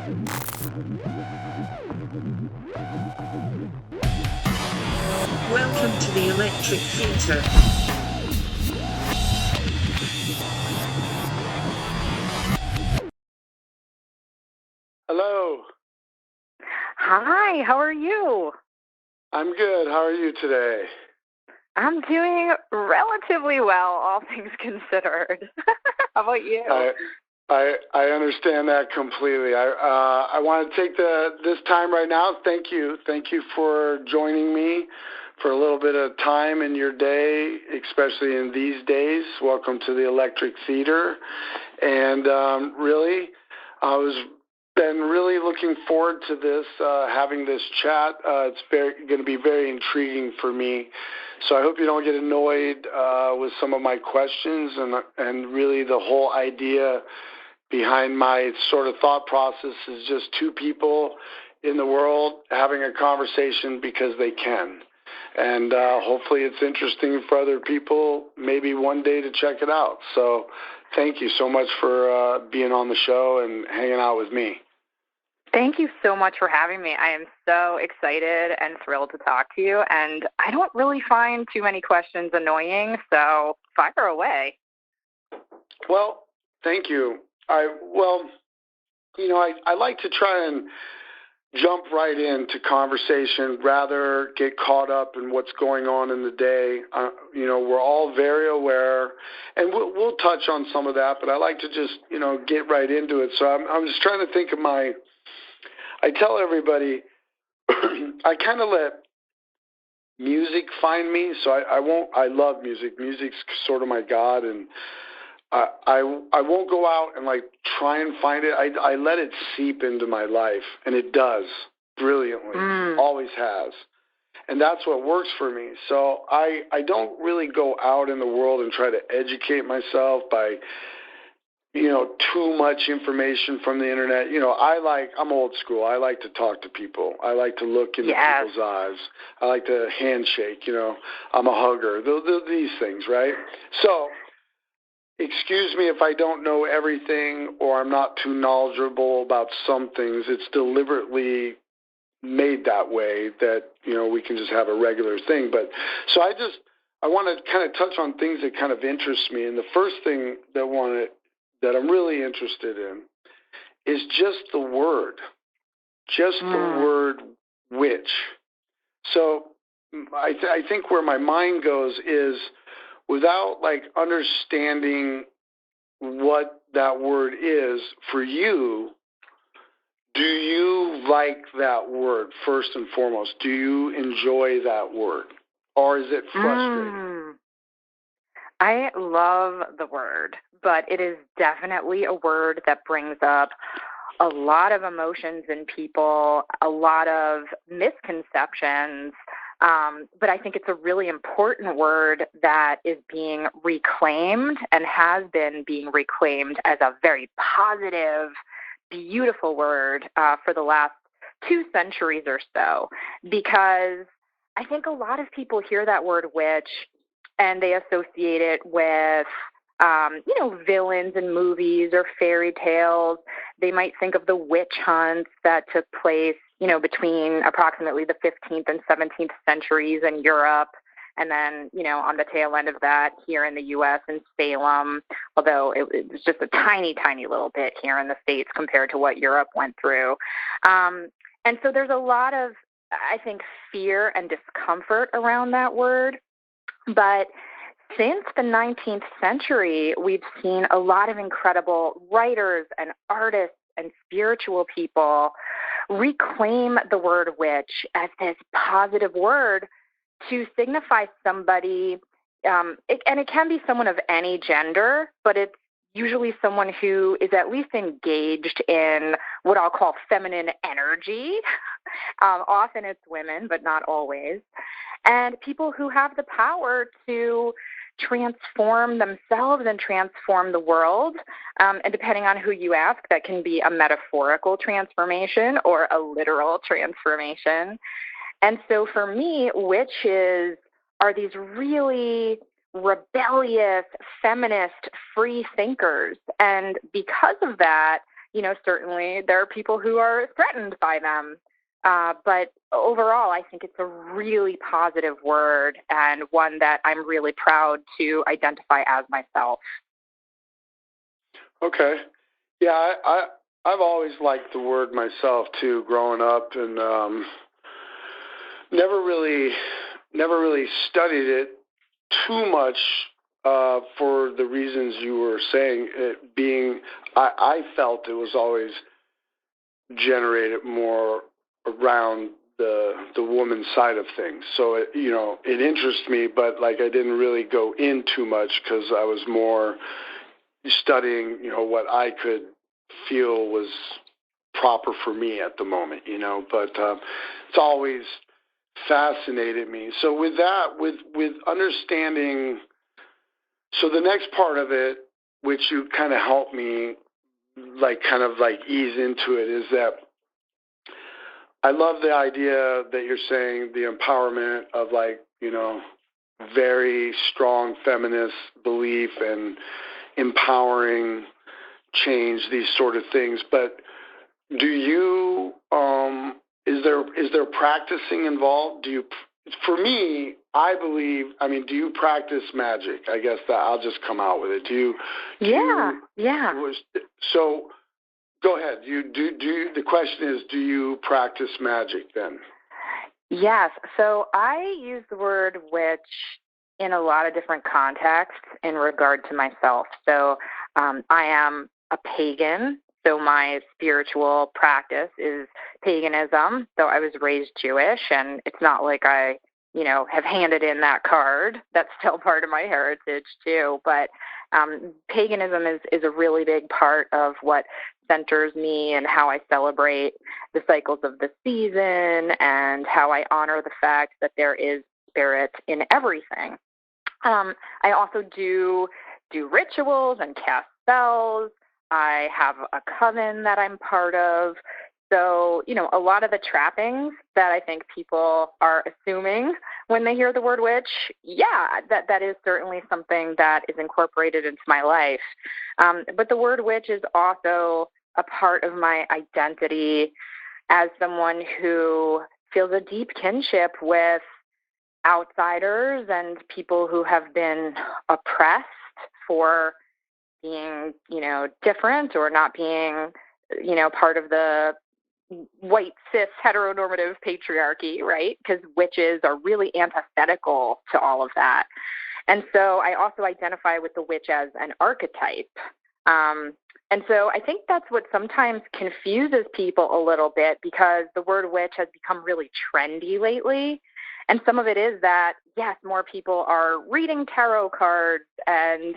Welcome to the Electric Theatre. Hello. Hi, how are you? I'm good. How are you today? I'm doing relatively well, all things considered. How about you? I understand that completely. I want to take this time right now. Thank you for joining me for a little bit of time in your day, especially in these days. Welcome to the Electric Theater, and really, I was been really looking forward to this, having this chat. It's going to be very intriguing for me. So I hope you don't get annoyed with some of my questions, and really the whole idea behind my sort of thought process is just two people in the world having a conversation because they can. And hopefully it's interesting for other people, maybe one day, to check it out. So thank you so much for being on the show and hanging out with me. Thank you so much for having me. I am so excited and thrilled to talk to you, and I don't really find too many questions annoying, so fire away. Well, thank you. I like to try and jump right into conversation, rather get caught up in what's going on in the day. We're all very aware, and we'll touch on some of that, but I like to just, get right into it. So I'm just trying to think of I tell everybody, I kind of let music find me, so I love music. Music's sort of my God, and I won't go out and try and find it. I let it seep into my life, and it does brilliantly. Always has, and that's what works for me. So I don't really go out in the world and try to educate myself by too much information from the internet. I'm old school. I like to talk to people. I like to look into people's eyes. I like to handshake. I'm a hugger. These things, right? So excuse me if I don't know everything or I'm not too knowledgeable about some things. It's deliberately made that way that, we can just have a regular thing. But so I want to kind of touch on things that kind of interest me. And the first thing that I'm really interested in is just the word. Just the word witch. So I think where my mind goes is, without understanding what that word is for you, do you like that word first and foremost? Do you enjoy that word, or is it frustrating? I love the word, but it is definitely a word that brings up a lot of emotions in people, a lot of misconceptions. But I think it's a really important word that is being reclaimed and has been being reclaimed as a very positive, beautiful word for the last 2 centuries or so, because I think a lot of people hear that word witch and they associate it with villains in movies or fairy tales. They might think of the witch hunts that took place, between approximately the 15th and 17th centuries in Europe. And then, on the tail end of that, here in the U.S. in Salem, although it was just a tiny, tiny little bit here in the States compared to what Europe went through. And so there's a lot of, I think, fear and discomfort around that word. But since the 19th century, we've seen a lot of incredible writers and artists and spiritual people reclaim the word witch as this positive word to signify somebody, and it can be someone of any gender, but it's usually someone who is at least engaged in what I'll call feminine energy. Often it's women, but not always. And people who have the power to transform themselves and transform the world. And depending on who you ask, that can be a metaphorical transformation or a literal transformation. And so for me, witches are these really rebellious, feminist, free thinkers. And because of that, certainly there are people who are threatened by them. But overall, I think it's a really positive word and one that I'm really proud to identify as myself. Okay. Yeah, I've always liked the word myself too, growing up, and never really studied it too much for the reasons you were saying. It being, I felt it was always generated more around the woman side of things. So it interests me, but like I didn't really go in too much because I was more studying, what I could feel was proper for me at the moment, but it's always fascinated me. So with that, with understanding, so the next part of it, which you kind of helped me kind of ease into it, is that I love the idea that you're saying, the empowerment of very strong feminist belief and empowering change, these sort of things. But do you, is there practicing involved? For me, I believe, do you practice magic? I guess that I'll just come out with it. Yeah. So go ahead. The question is, do you practice magic then? Yes. So I use the word witch in a lot of different contexts in regard to myself. So I am a pagan. So my spiritual practice is paganism, though I was raised Jewish, and it's not like I, have handed in that card. That's still part of my heritage too. But paganism is a really big part of what centers me and how I celebrate the cycles of the season and how I honor the fact that there is spirit in everything. I also do rituals and cast spells. I have a coven that I'm part of. So, a lot of the trappings that I think people are assuming when they hear the word witch, that is certainly something that is incorporated into my life. But the word witch is also a part of my identity as someone who feels a deep kinship with outsiders and people who have been oppressed for being, different or not being, part of the white cis heteronormative patriarchy, right? Because witches are really antithetical to all of that. And so I also identify with the witch as an archetype. And so I think that's what sometimes confuses people a little bit, because the word witch has become really trendy lately. And some of it is that, yes, more people are reading tarot cards and,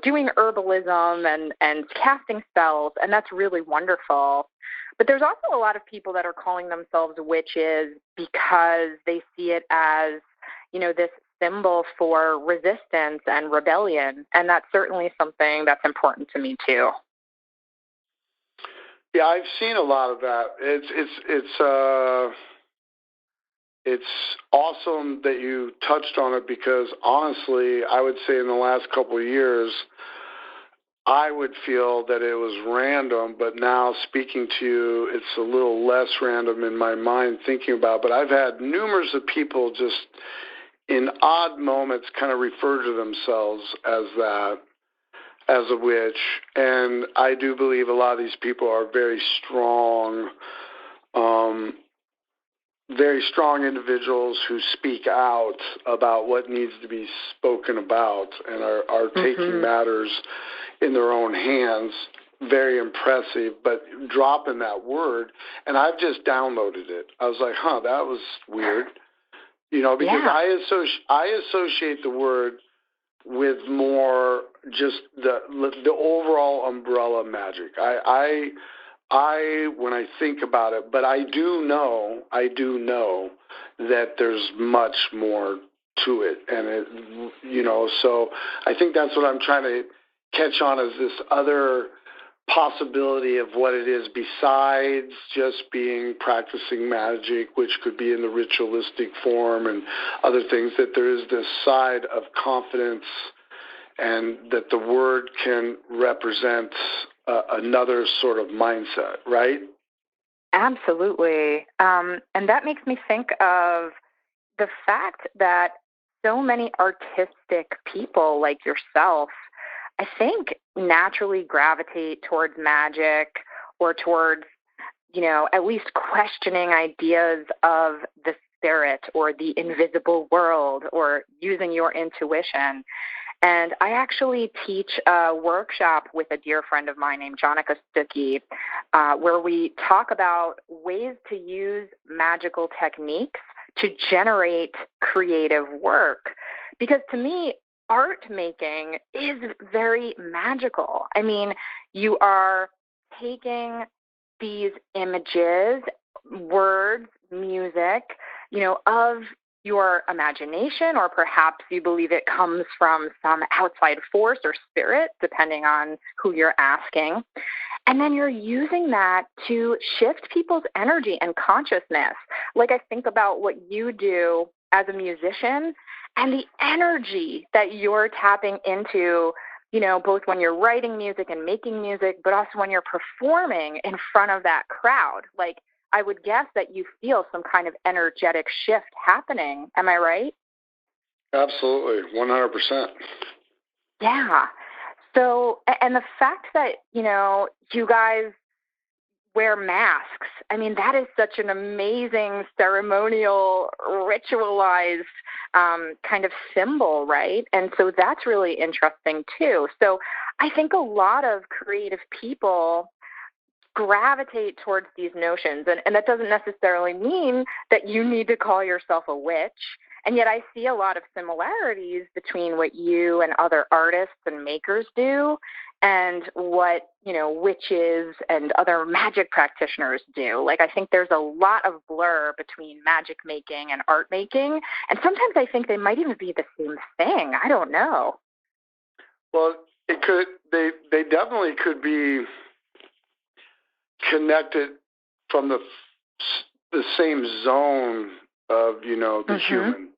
doing herbalism and casting spells, and that's really wonderful. But there's also a lot of people that are calling themselves witches because they see it as, this symbol for resistance and rebellion, and that's certainly something that's important to me too. Yeah, I've seen a lot of that. It's awesome that you touched on it, because honestly, I would say in the last couple of years, I would feel that it was random, but now speaking to you, it's a little less random in my mind thinking about it. But I've had numerous of people just in odd moments kind of refer to themselves as that, as a witch. And I do believe a lot of these people are very strong individuals who speak out about what needs to be spoken about and are taking matters in their own hands. Very impressive, but dropping that word, and I've just downloaded it. I was like, that was weird, because I associate the word with more just the overall umbrella magic. I when I think about it, but I do know that there's much more to it, and so I think that's what I'm trying to catch on, is this other possibility of what it is besides just being practicing magic, which could be in the ritualistic form and other things, that there is this side of confidence, and that the word can represent another sort of mindset, right? Absolutely. And that makes me think of the fact that so many artistic people like yourself, I think, naturally gravitate towards magic or towards, at least questioning ideas of the spirit or the invisible world or using your intuition. And I actually teach a workshop with a dear friend of mine named Jonica Stuckey, where we talk about ways to use magical techniques to generate creative work. Because to me, art making is very magical. I mean, you are taking these images, words, music, of your imagination, or perhaps you believe it comes from some outside force or spirit, depending on who you're asking. And then you're using that to shift people's energy and consciousness. Like I think about what you do as a musician and the energy that you're tapping into, both when you're writing music and making music, but also when you're performing in front of that crowd. Like, I would guess that you feel some kind of energetic shift happening. Am I right? Absolutely, 100%. Yeah. So, and the fact that, you guys wear masks, I mean, that is such an amazing ceremonial, ritualized kind of symbol, right? And so that's really interesting too. So I think a lot of creative people gravitate towards these notions. And that doesn't necessarily mean that you need to call yourself a witch. And yet I see a lot of similarities between what you and other artists and makers do and what, witches and other magic practitioners do. Like, I think there's a lot of blur between magic making and art making. And sometimes I think they might even be the same thing. I don't know. Well, they definitely could be connected from the same zone of the human.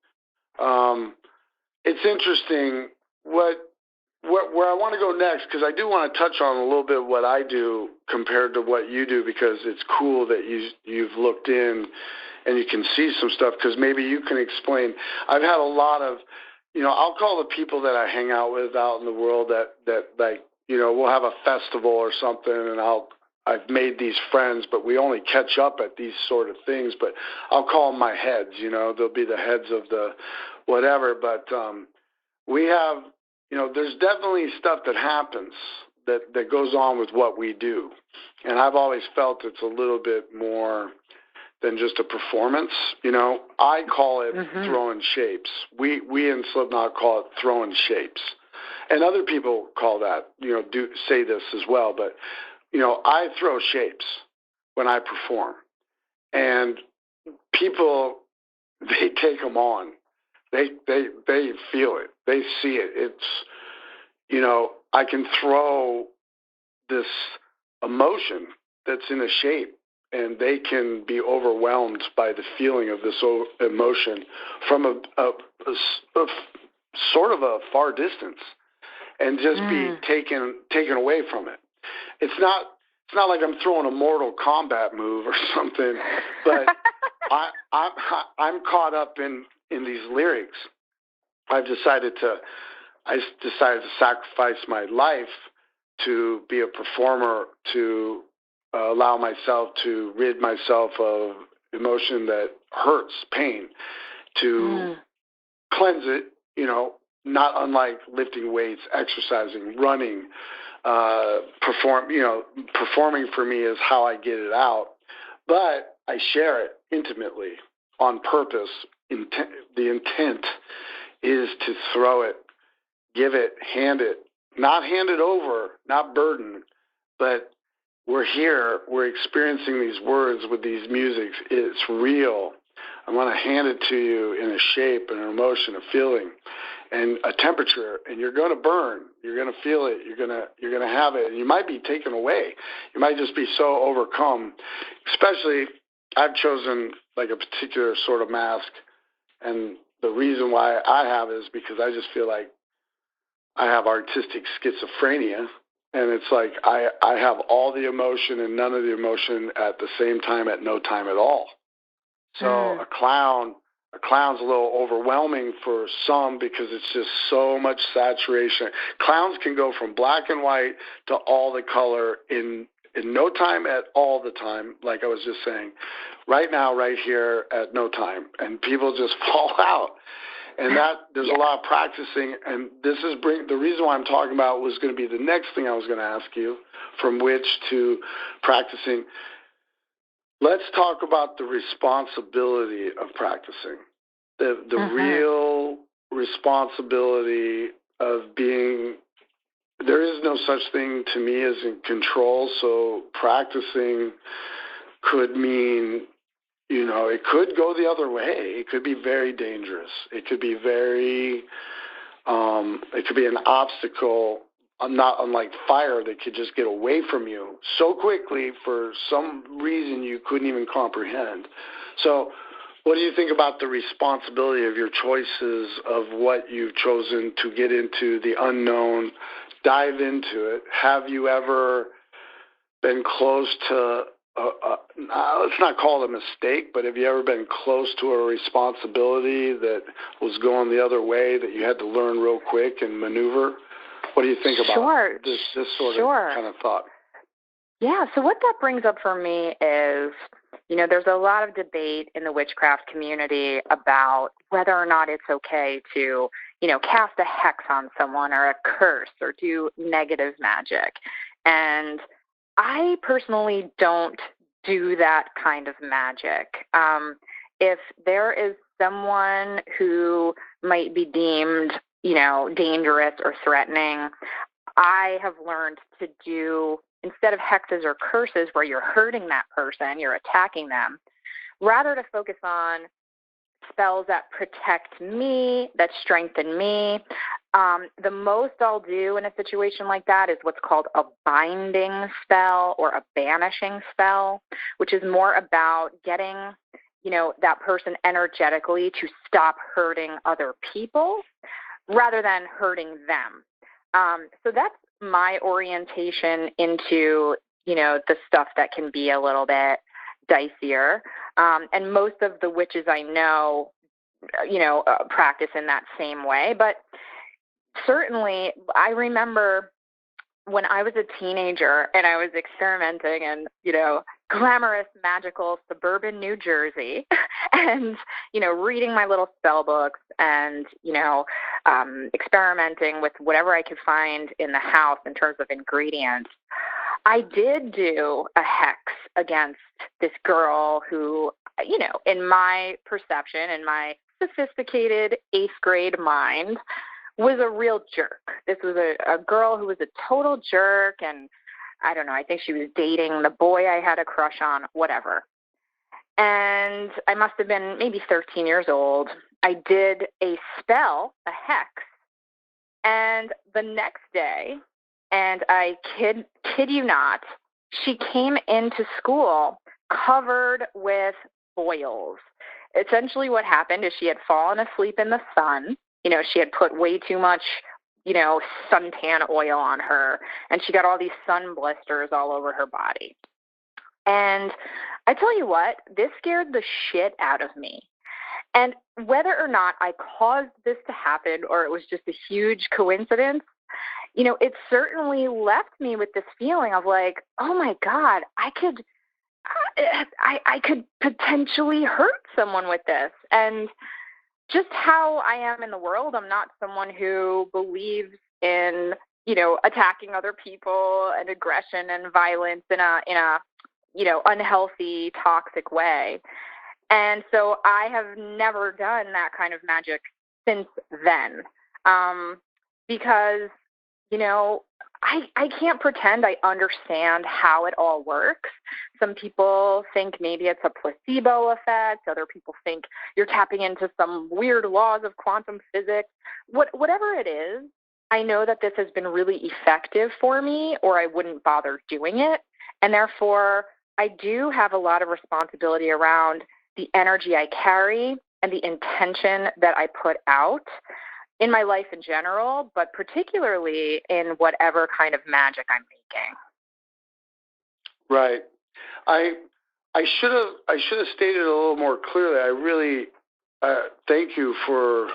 It's interesting where I want to go next, because I do want to touch on a little bit what I do compared to what you do, because it's cool that you've looked in and you can see some stuff, because maybe you can explain. I've had a lot of, I'll call the people that I hang out with out in the world that like, we'll have a festival or something, and I've made these friends, but we only catch up at these sort of things. But I'll call them my heads. They'll be the heads of the whatever. But we have, there's definitely stuff that happens that goes on with what we do, and I've always felt it's a little bit more than just a performance. I call it throwing shapes. We in Slipknot call it throwing shapes, and other people call that, do say this as well. But I throw shapes when I perform, and people, they take them on. They feel it. They see it. It's, I can throw this emotion that's in a shape, and they can be overwhelmed by the feeling of this emotion from a sort of a far distance, and just be taken away from it. It's not like I'm throwing a Mortal Kombat move or something, but I'm caught up in these lyrics. I decided to sacrifice my life to be a performer, to allow myself to rid myself of emotion that hurts, pain, to cleanse it, not unlike lifting weights, exercising, running, performing for me is how I get it out, but I share it intimately on purpose. The intent is to throw it, give it, hand it, not hand it over, not burden, but we're here, we're experiencing these words with these musics. It's real. I want to hand it to you in a shape, an emotion, a feeling, and a temperature, and you're going to burn. You're going to feel it. You're going to have it. And you might be taken away. You might just be so overcome. Especially, I've chosen like a particular sort of mask, and the reason why I have it is because I just feel like I have artistic schizophrenia, And it's like I have all the emotion and none of the emotion at the same time at no time at all. So a clown's a little overwhelming for some because it's just so much saturation. Clowns can go from black and white to all the color in no time at all the time, like I was just saying. Right now, right here at no time. And people just fall out. And that there's a lot of practicing, and this is the reason why I'm talking about was going to be the next thing I was going to ask you, from which to practicing. Let's talk about the responsibility of practicing, the real responsibility of being. There is no such thing to me as in control, so practicing could mean, it could go the other way. It could be very dangerous. It could be it could be an obstacle, not unlike fire, that could just get away from you so quickly for some reason you couldn't even comprehend. So what do you think about the responsibility of your choices of what you've chosen to get into the unknown, dive into it? Have you ever been close to let's not call it a mistake, but have you ever been close to a responsibility that was going the other way that you had to learn real quick and maneuver? What do you think about this sort of kind of thought? Yeah, so what that brings up for me is, there's a lot of debate in the witchcraft community about whether or not it's okay to, cast a hex on someone or a curse or do negative magic. And I personally don't do that kind of magic. If there is someone who might be deemed, dangerous or threatening, I have learned to do, instead of hexes or curses where you're hurting that person, you're attacking them, rather to focus on spells that protect me, that strengthen me. The most I'll do in a situation like that is what's called a binding spell or a banishing spell, which is more about getting, that person energetically to stop hurting other people rather than hurting them. So that's my orientation into, the stuff that can be a little bit dicier. And most of the witches I know, practice in that same way. But certainly, I remember when I was a teenager and I was experimenting in, glamorous, magical suburban New Jersey and, reading my little spell books and, experimenting with whatever I could find in the house in terms of ingredients. I did do a hex against this girl who, in my perception, in my sophisticated 8th grade mind, was a real jerk. This was a girl who was a total jerk, and I don't know, I think she was dating the boy I had a crush on, whatever. And I must have been maybe 13 years old. I did a spell, a hex, and the next day, and I kid you not, she came into school covered with boils. Essentially what happened is she had fallen asleep in the sun. She had put way too much, suntan oil on her, and she got all these sun blisters all over her body. And I tell you what, this scared the shit out of me. And whether or not I caused this to happen or it was just a huge coincidence, it certainly left me with this feeling of like, oh my God, I could potentially hurt someone with this. And just how I am in the world, I'm not someone who believes in, attacking other people and aggression and violence in a unhealthy, toxic way. And so I have never done that kind of magic since then. Because, I can't pretend I understand how it all works. Some people think maybe it's a placebo effect. Other people think you're tapping into some weird laws of quantum physics. Whatever it is, I know that this has been really effective for me, or I wouldn't bother doing it. And therefore, I do have a lot of responsibility around the energy I carry and the intention that I put out. in my life in general, but particularly in whatever kind of magic I'm making. Right. I should have stated it a little more clearly. I really thank you for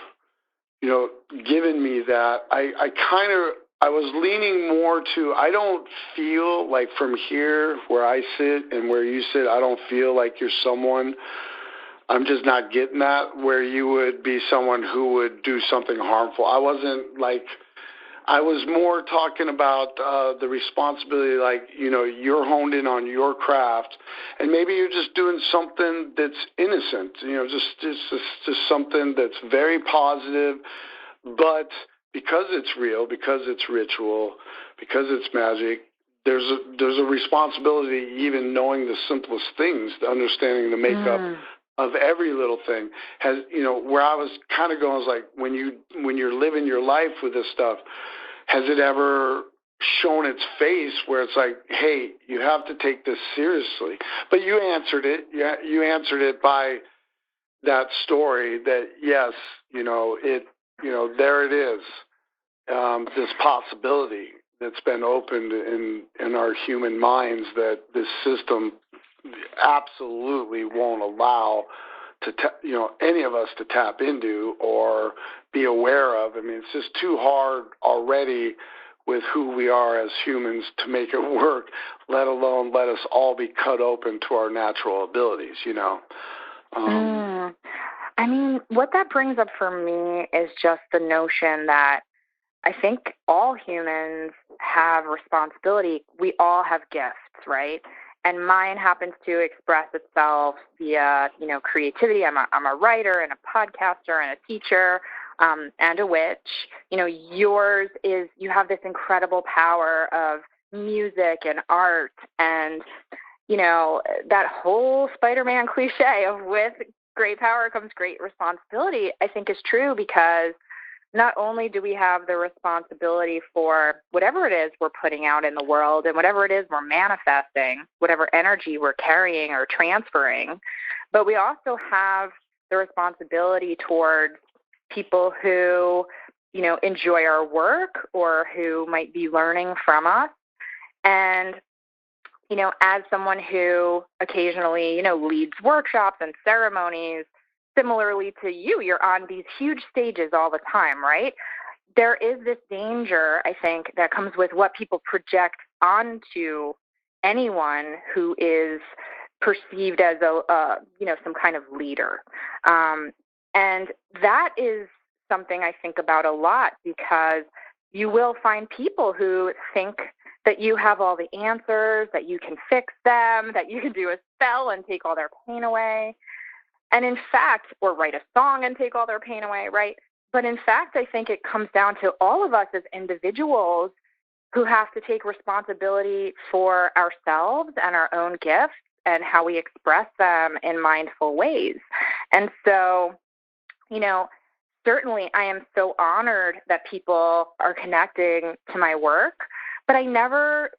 giving me that. I was leaning more to, I don't feel like from here where I sit and where you sit, I don't feel like you're someone, I'm just not getting that, where you would be someone who would do something harmful. I was more talking about the responsibility, like, you're honed in on your craft, and maybe you're just doing something that's innocent, just something that's very positive, but because it's real, because it's ritual, because it's magic, there's a responsibility, even knowing the simplest things, understanding the makeup of every little thing. Has where I was kind of going was like, when you're living your life with this stuff, has it ever shown its face where it's like, hey, you have to take this seriously? But you answered it. Yeah, you answered it by that story that yes, there it is. This possibility that's been opened in our human minds that this system absolutely won't allow to any of us to tap into or be aware of. I mean, it's just too hard already with who we are as humans to make it work, let alone let us all be cut open to our natural abilities, I mean, what that brings up for me is just the notion that I think all humans have responsibility. We all have gifts, right? And mine happens to express itself via, creativity. I'm a writer and a podcaster and a teacher and a witch. Yours is, you have this incredible power of music and art and, that whole Spider-Man cliche of with great power comes great responsibility, I think is true, because not only do we have the responsibility for whatever it is we're putting out in the world and whatever it is we're manifesting, whatever energy we're carrying or transferring, but we also have the responsibility towards people who, enjoy our work or who might be learning from us. And, as someone who occasionally, leads workshops and ceremonies, similarly to you, you're on these huge stages all the time, right? There is this danger, I think, that comes with what people project onto anyone who is perceived as some kind of leader. And that is something I think about a lot, because you will find people who think that you have all the answers, that you can fix them, that you can do a spell and take all their pain away. And in fact, or write a song and take all their pain away, right? But in fact, I think it comes down to all of us as individuals who have to take responsibility for ourselves and our own gifts and how we express them in mindful ways. And so, certainly I am so honored that people are connecting to my work, but I never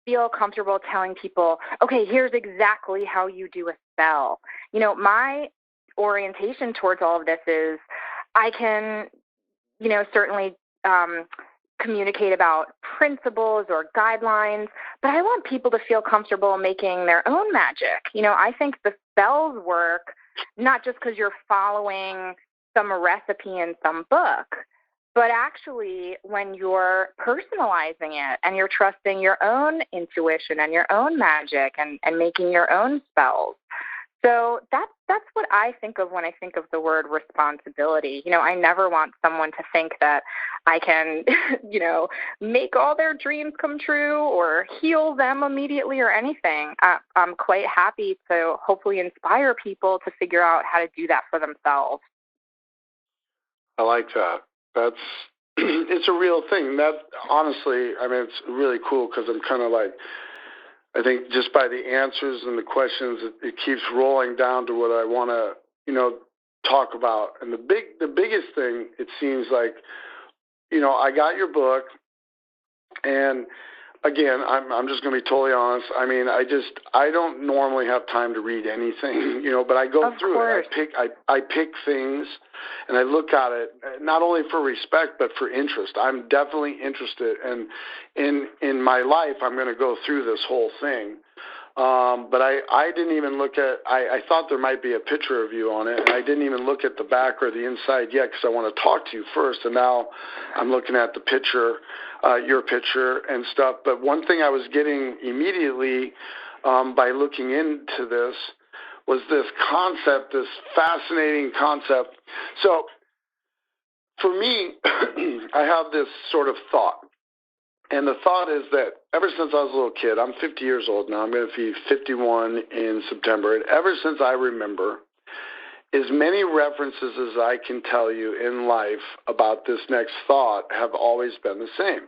feel comfortable telling people, okay, here's exactly how you do a spell. My orientation towards all of this is I can, certainly communicate about principles or guidelines, but I want people to feel comfortable making their own magic. I think the spells work not just because you're following some recipe in some book, but actually when you're personalizing it and you're trusting your own intuition and your own magic and making your own spells. So that's what I think of when I think of the word responsibility. I never want someone to think that I can, make all their dreams come true or heal them immediately or anything. I'm quite happy to hopefully inspire people to figure out how to do that for themselves. I like that. It's a real thing. That honestly, I mean, it's really cool because I'm kind of like, I think just by the answers and the questions, it keeps rolling down to what I want to, talk about. And the biggest thing, it seems like, I got your book, and again, I'm just going to be totally honest. I mean, I don't normally have time to read anything, but I go through it. I pick things, and I look at it not only for respect but for interest. I'm definitely interested, and in my life, I'm going to go through this whole thing. But I didn't even look at. I thought there might be a picture of you on it, and I didn't even look at the back or the inside yet because I want to talk to you first. And now I'm looking at the picture, your picture and stuff. But one thing I was getting immediately by looking into this was this concept, this fascinating concept. So for me, I have this sort of thought. And the thought is that ever since I was a little kid, I'm 50 years old now, I'm going to be 51 in September, and ever since I remember, as many references as I can tell you in life about this next thought have always been the same.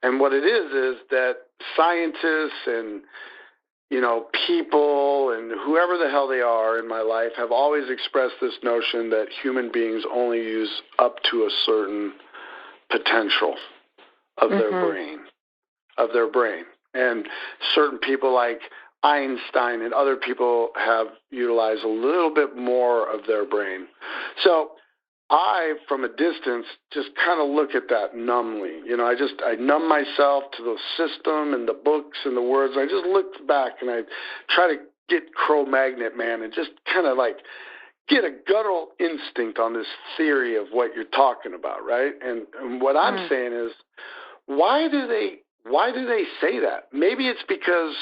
And what it is that scientists and, people and whoever the hell they are in my life have always expressed this notion that human beings only use up to a certain potential of their brain. And certain people like Einstein and other people have utilized a little bit more of their brain. So I, from a distance, just kind of look at that numbly. I numb myself to the system and the books and the words. I just look back and I try to get Cro-Magnet Man and just kind of like get a guttural instinct on this theory of what you're talking about, right? And what I'm saying is, why do they say that? Maybe it's because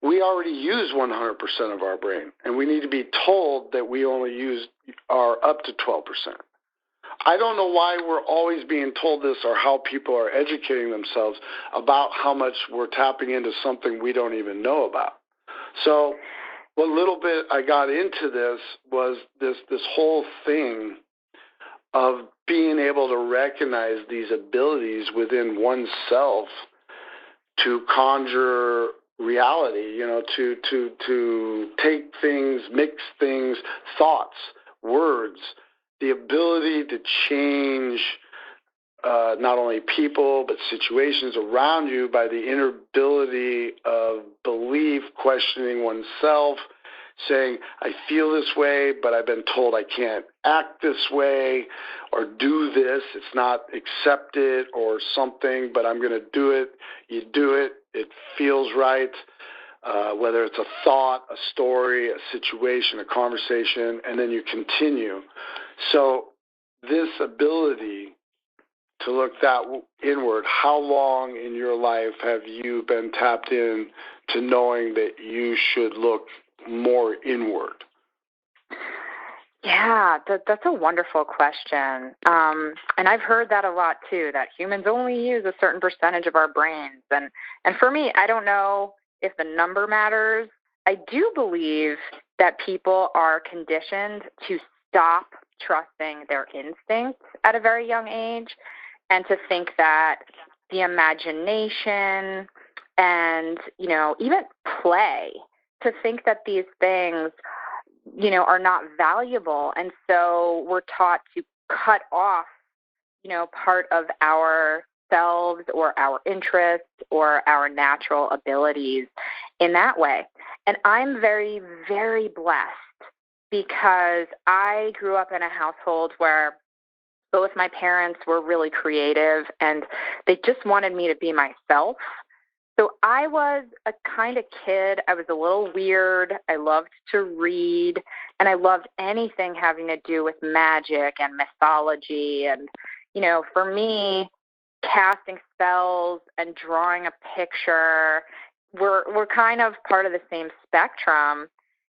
we already use 100% of our brain, and we need to be told that we only use our up to 12%. I don't know why we're always being told this or how people are educating themselves about how much we're tapping into something we don't even know about. So what little bit I got into this was this whole thing of being able to recognize these abilities within oneself to conjure reality, to take things, mix things, thoughts, words, the ability to change not only people but situations around you by the inability of belief, questioning oneself, saying, I feel this way, but I've been told I can't act this way or do this. It's not accepted or something, but I'm going to do it. You do it. It feels right, whether it's a thought, a story, a situation, a conversation, and then you continue. So this ability to look that inward, how long in your life have you been tapped in to knowing that you should look more inward? Yeah, that's a wonderful question. And I've heard that a lot too, that humans only use a certain percentage of our brains. And for me, I don't know if the number matters. I do believe that people are conditioned to stop trusting their instincts at a very young age and to think that the imagination and, even play, to think that these things are not valuable. And so we're taught to cut off, part of ourselves or our interests or our natural abilities in that way. And I'm very, very blessed because I grew up in a household where both my parents were really creative and they just wanted me to be myself. So I was a kind of kid. I was a little weird. I loved to read, and I loved anything having to do with magic and mythology. And, for me, casting spells and drawing a picture were kind of part of the same spectrum.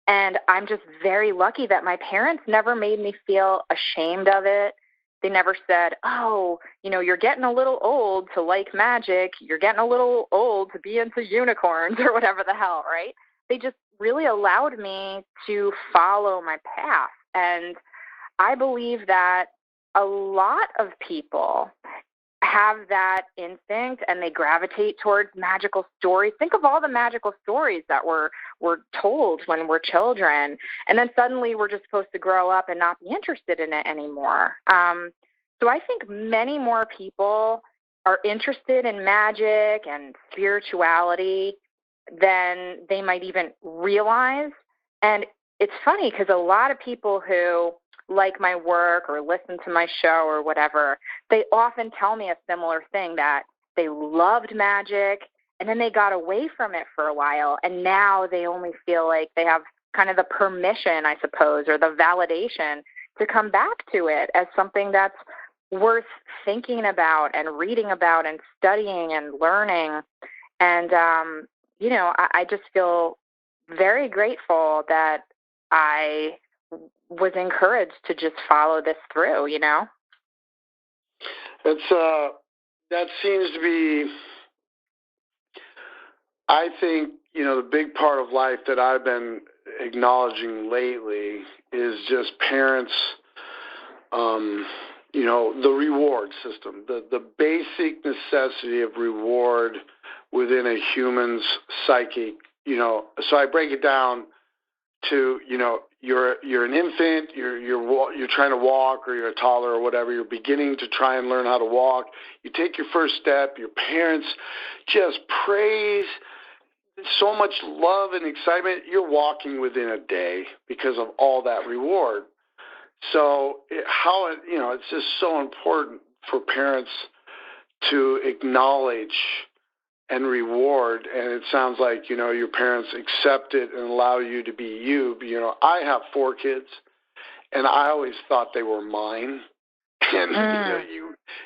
And I'm just very lucky that my parents never made me feel ashamed of it. They never said, oh, you're getting a little old to like magic. You're getting a little old to be into unicorns or whatever the hell, right? They just really allowed me to follow my path. And I believe that a lot of people have that instinct and they gravitate towards magical stories. Think of all the magical stories that were told when we're children, and then suddenly we're just supposed to grow up and not be interested in it anymore. So I think many more people are interested in magic and spirituality than they might even realize. And it's funny because a lot of people who like my work or listen to my show or whatever, they often tell me a similar thing, that they loved magic and then they got away from it for a while, and now they only feel like they have kind of the permission, I suppose, or the validation to come back to it as something that's worth thinking about and reading about and studying and learning. And, I just feel very grateful that I was encouraged to just follow this through, That seems to be, I think, the big part of life that I've been acknowledging lately is just parents, the reward system, the basic necessity of reward within a human's psyche. So I break it down to, you're an infant, you're trying to walk, or you're a toddler or whatever, you're beginning to try and learn how to walk. You take your first step, your parents just praise, so much love and excitement, you're walking within a day because of all that reward. So it's just so important for parents to acknowledge and reward. And it sounds like, your parents accept it and allow you to be you. I have 4 kids, and I always thought they were mine. And,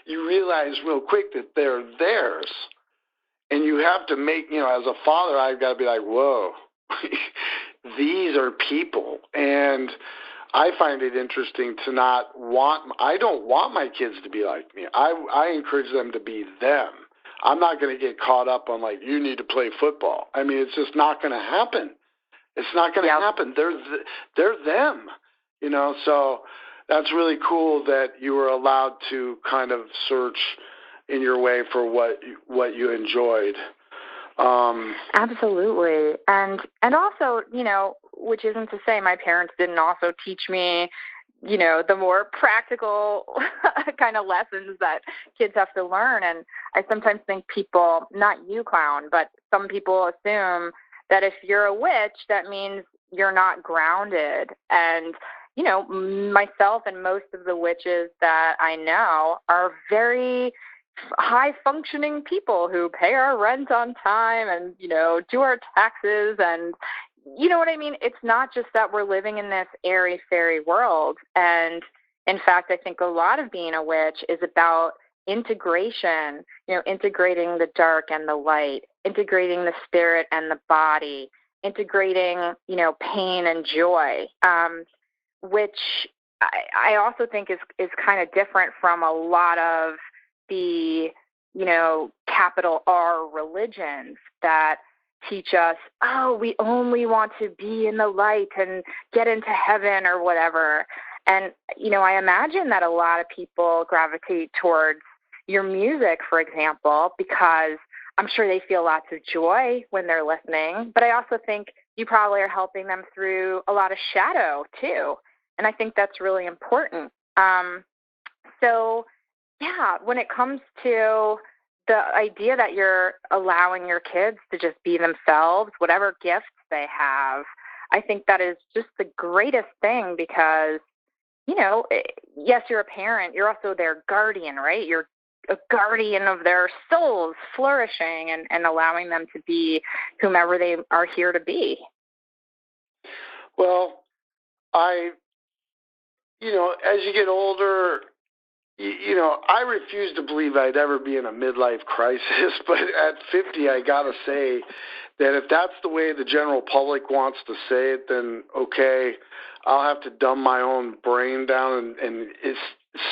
you realize real quick that they're theirs. And you have to make, as a father, I've got to be like, whoa, these are people. And I find it interesting to I don't want my kids to be like me. I encourage them to be them. I'm not going to get caught up on like, you need to play football. I mean, it's just not going to happen. It's not going to happen. They're them, so that's really cool that you were allowed to kind of search in your way for what you enjoyed. Absolutely. And also, which isn't to say my parents didn't also teach me, the more practical kind of lessons that kids have to learn. And I sometimes think people, not you, Clown, but some people assume that if you're a witch, that means you're not grounded. And, myself and most of the witches that I know are very high-functioning people who pay our rent on time and, do our taxes. And you know what I mean? It's not just that we're living in this airy-fairy world. And in fact, I think a lot of being a witch is about integration, integrating the dark and the light, integrating the spirit and the body, integrating, pain and joy, which I also think is kind of different from a lot of the, capital R religions that teach us, we only want to be in the light and get into heaven or whatever. And, I imagine that a lot of people gravitate towards your music, for example, because I'm sure they feel lots of joy when they're listening. But I also think you probably are helping them through a lot of shadow, too. And I think that's really important. So, yeah, when it comes to the idea that you're allowing your kids to just be themselves, whatever gifts they have, I think that is just the greatest thing because, yes, you're a parent. You're also their guardian, right? You're a guardian of their souls flourishing and allowing them to be whomever they are here to be. Well, as you get older, I refuse to believe I'd ever be in a midlife crisis, but at 50, I got to say that if that's the way the general public wants to say it, then okay, I'll have to dumb my own brain down and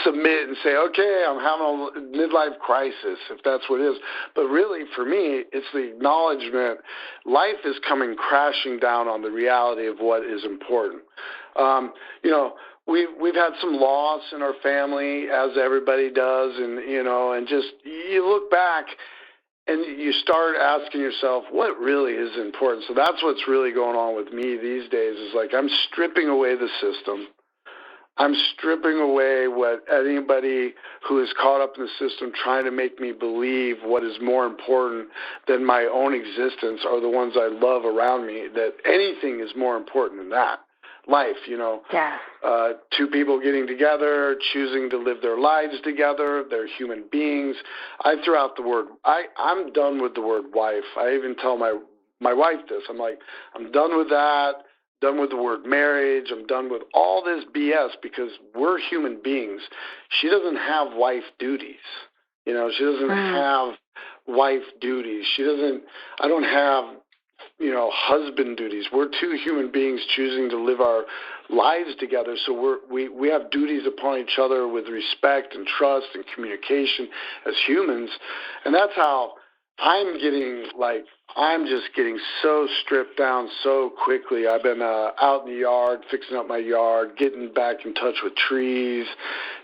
submit and say, okay, I'm having a midlife crisis, if that's what it is. But really, for me, it's the acknowledgement life is coming crashing down on the reality of what is important. We've had some loss in our family, as everybody does, and just you look back and you start asking yourself what really is important. So that's what's really going on with me these days. Is like I'm stripping away the system. I'm stripping away what anybody who is caught up in the system trying to make me believe what is more important than my own existence or the ones I love around me, that anything is more important than that. Life, Yeah. Two people getting together, choosing to live their lives together. They're human beings. I threw out the word. I'm done with the word wife. I even tell my wife this. I'm like, I'm done with that. Done with the word marriage. I'm done with all this BS because we're human beings. She doesn't have wife duties. She doesn't have wife duties. I don't have husband duties. We're two human beings choosing to live our lives together. So we have duties upon each other with respect and trust and communication as humans. And that's how I'm just getting so stripped down so quickly. I've been out in the yard, fixing up my yard, getting back in touch with trees,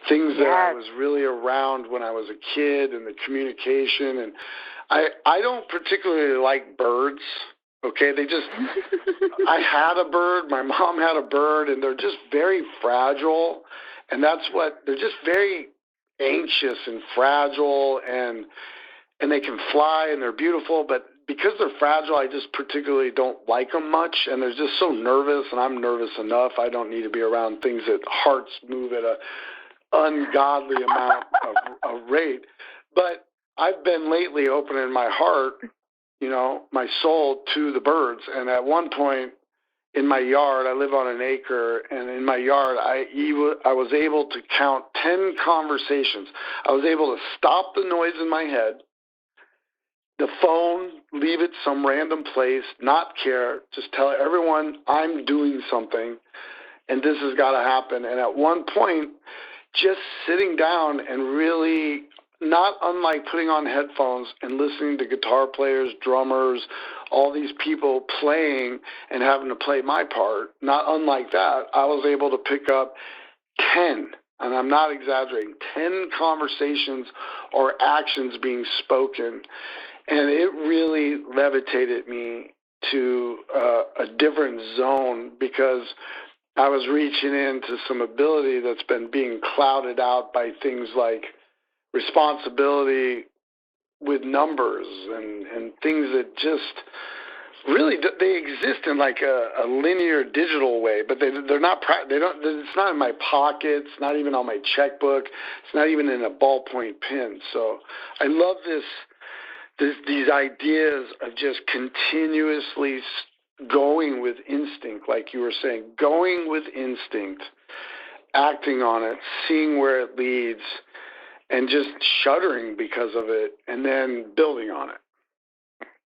things that I was really around when I was a kid, and the communication. And I don't particularly like birds. Okay, I had a bird, my mom had a bird, and they're just very fragile, and they're just very anxious and fragile, and they can fly, and they're beautiful, but because they're fragile, I just particularly don't like them much, and they're just so nervous, and I'm nervous enough. I don't need to be around things that hearts move at an ungodly amount of rate, but I've been lately opening my heart, my soul to the birds. And at one point in my yard, I live on an acre, and in my yard, I was able to count 10 conversations. I was able to stop the noise in my head, the phone, leave it some random place, not care, just tell everyone I'm doing something, and this has got to happen. And at one point, just sitting down and really, not unlike putting on headphones and listening to guitar players, drummers, all these people playing and having to play my part, not unlike that, I was able to pick up 10, and I'm not exaggerating, 10 conversations or actions being spoken. And it really levitated me to a different zone, because I was reaching into some ability that's been being clouded out by things like responsibility with numbers and things that just really, they exist in like a linear digital way, but they're not, it's not in my pocket, it's not even on my checkbook, it's not even in a ballpoint pen. So I love these ideas of just continuously going with instinct, like you were saying, going with instinct, acting on it, seeing where it leads, and just shuddering because of it, and then building on it.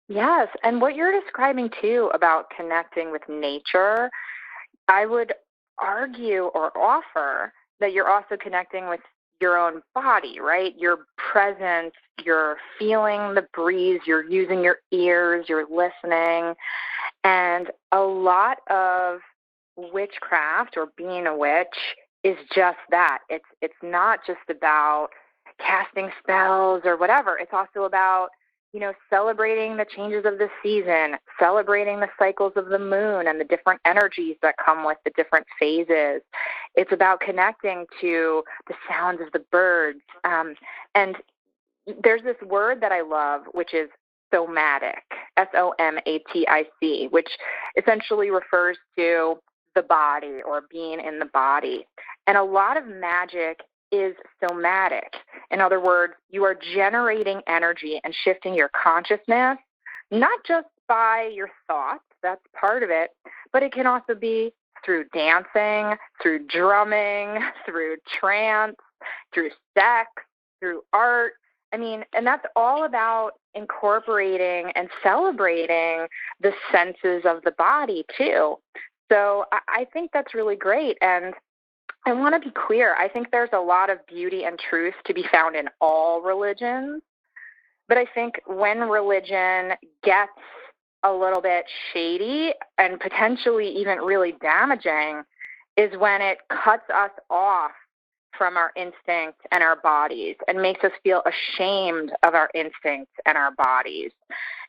Yes, and what you're describing, too, about connecting with nature, I would argue or offer that you're also connecting with your own body, right? You're present, you're feeling the breeze, you're using your ears, you're listening. And a lot of witchcraft or being a witch is just that. It's not just about casting spells or whatever. It's also about, celebrating the changes of the season, celebrating the cycles of the moon and the different energies that come with the different phases. It's about connecting to the sounds of the birds. And there's this word that I love, which is somatic, Somatic, which essentially refers to the body or being in the body. And a lot of magic is somatic. In other words, you are generating energy and shifting your consciousness, not just by your thoughts, that's part of it, but it can also be through dancing, through drumming, through trance, through sex, through art. And that's all about incorporating and celebrating the senses of the body, too. So I think that's really great. And I want to be clear. I think there's a lot of beauty and truth to be found in all religions. But I think when religion gets a little bit shady and potentially even really damaging is when it cuts us off from our instincts and our bodies and makes us feel ashamed of our instincts and our bodies.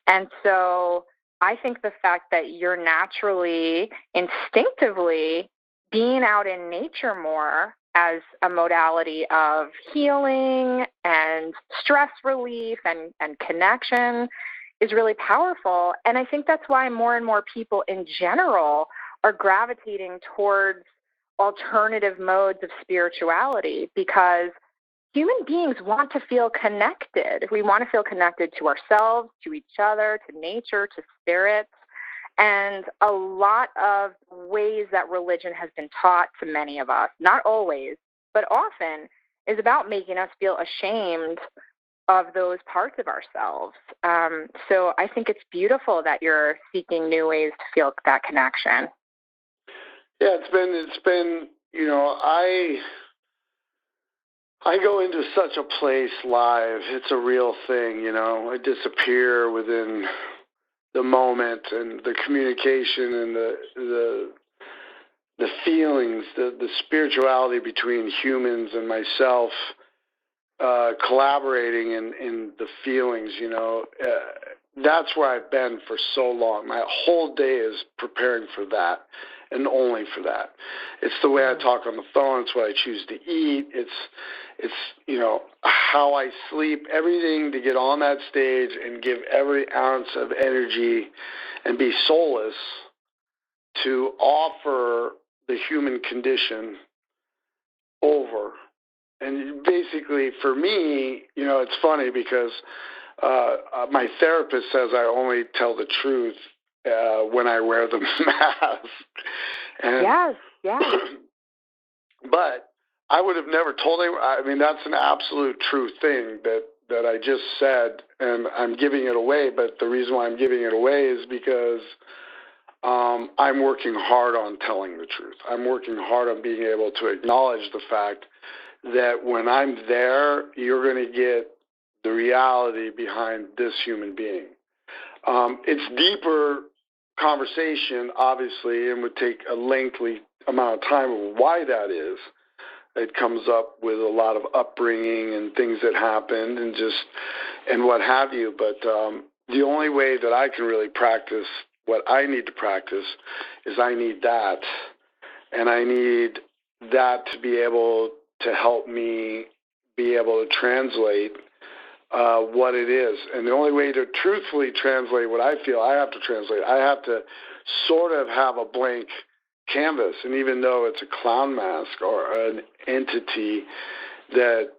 And so I think the fact that you're naturally, instinctively being out in nature more as a modality of healing and stress relief and connection is really powerful. And I think that's why more and more people in general are gravitating towards alternative modes of spirituality, because human beings want to feel connected. We want to feel connected to ourselves, to each other, to nature, to spirits. And a lot of ways that religion has been taught to many of us, not always, but often, is about making us feel ashamed of those parts of ourselves. So I think it's beautiful that you're seeking new ways to feel that connection. Yeah, it's been, I go into such a place live. It's a real thing, I disappear within the moment, and the communication and the feelings, the spirituality between humans and myself, collaborating in the feelings, that's where I've been for so long. My whole day is preparing for that, and only for that. It's the way I talk on the phone. It's what I choose to eat. It's how I sleep, everything to get on that stage and give every ounce of energy and be soulless to offer the human condition over. And basically, for me, it's funny because my therapist says I only tell the truth when I wear the mask. And, Yes. But I would have never told anyone. I mean, that's an absolute true thing that I just said, and I'm giving it away. But the reason why I'm giving it away is because I'm working hard on telling the truth. I'm working hard on being able to acknowledge the fact that when I'm there, you're going to get the reality behind this human being. It's deeper conversation, obviously, and would take a lengthy amount of time of why that is. It comes up with a lot of upbringing and things that happened and what have you. But the only way that I can really practice what I need to practice is I need that. And I need that to be able to help me be able to translate what it is. And the only way to truthfully translate what I feel I have to translate, I have to sort of have a blank canvas. And even though it's a clown mask or an entity that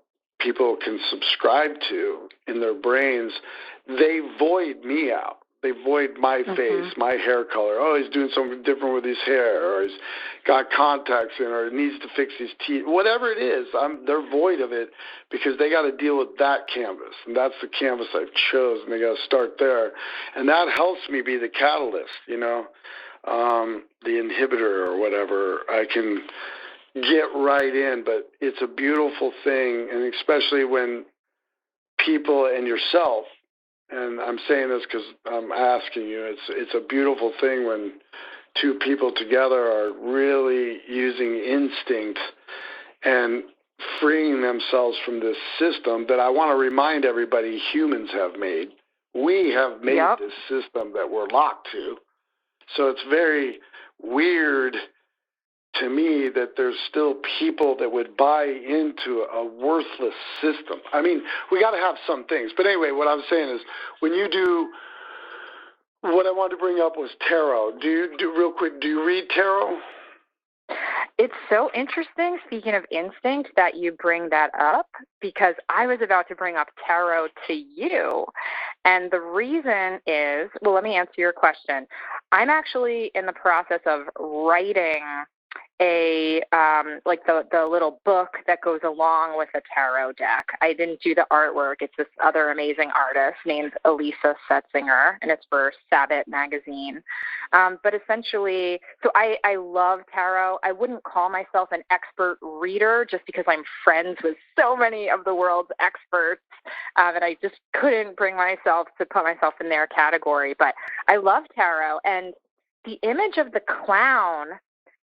people can subscribe to in their brains, they void me out. They void my face, my hair color. Oh, he's doing something different with his hair, or he's got contacts in, or he needs to fix his teeth. Whatever it is, they're void of it because they got to deal with that canvas, and that's the canvas I've chosen. They got to start there, and that helps me be the catalyst, the inhibitor or whatever. I can get right in, but it's a beautiful thing, and especially when people and yourself. And I'm saying this because I'm asking you. It's a beautiful thing when two people together are really using instinct and freeing themselves from this system that I want to remind everybody humans have made. We have made this system that we're locked to. So it's very weird to me that there's still people that would buy into a worthless system. I mean, we got to have some things. But anyway, what I'm saying is when you do, what I wanted to bring up was tarot. Do you read tarot? It's so interesting, speaking of instinct, that you bring that up, because I was about to bring up tarot to you. And the reason is, well, let me answer your question. I'm actually in the process of writing the little book that goes along with a tarot deck. I didn't do the artwork. It's this other amazing artist named Elisa Setzinger, and it's for Sabbath magazine. But essentially, so I love tarot. I wouldn't call myself an expert reader just because I'm friends with so many of the world's experts, and I just couldn't bring myself to put myself in their category. But I love tarot, and the image of the clown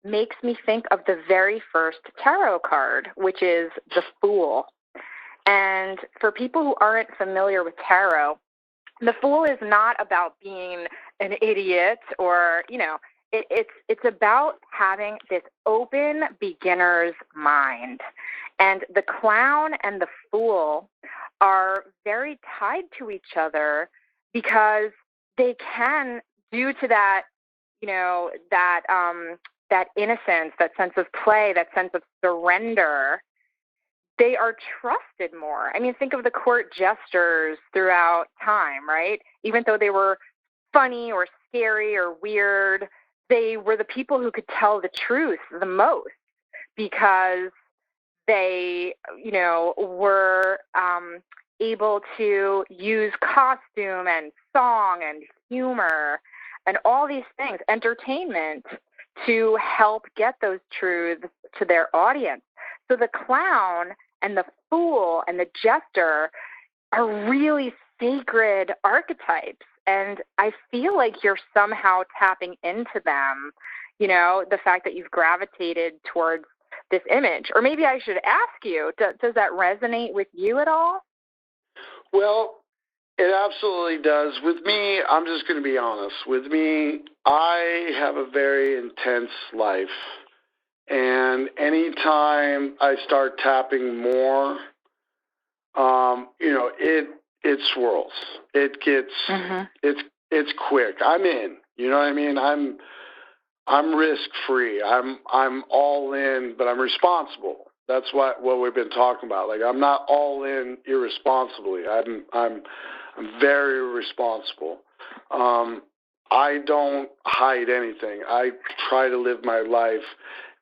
makes me think of the very first tarot card, which is the Fool. And for people who aren't familiar with tarot, the Fool is not about being an idiot or, it's about having this open beginner's mind. And the clown and the fool are very tied to each other because they can, due to that, that innocence, that sense of play, that sense of surrender, they are trusted more. I mean, think of the court jesters throughout time, right? Even though they were funny or scary or weird, they were the people who could tell the truth the most because they, were able to use costume and song and humor and all these things, entertainment, to help get those truths to their audience. So the clown and the fool and the jester are really sacred archetypes. And I feel like you're somehow tapping into them, the fact that you've gravitated towards this image. Or maybe I should ask you, does that resonate with you at all? Well, it absolutely does. With me, I'm just going to be honest. With me, I have a very intense life. And anytime I start tapping more, it swirls. It gets, it's quick. I'm in, you know what I mean? I'm risk free. I'm all in, but I'm responsible. That's what we've been talking about. Like, I'm not all in irresponsibly. I'm very responsible. I don't hide anything. I try to live my life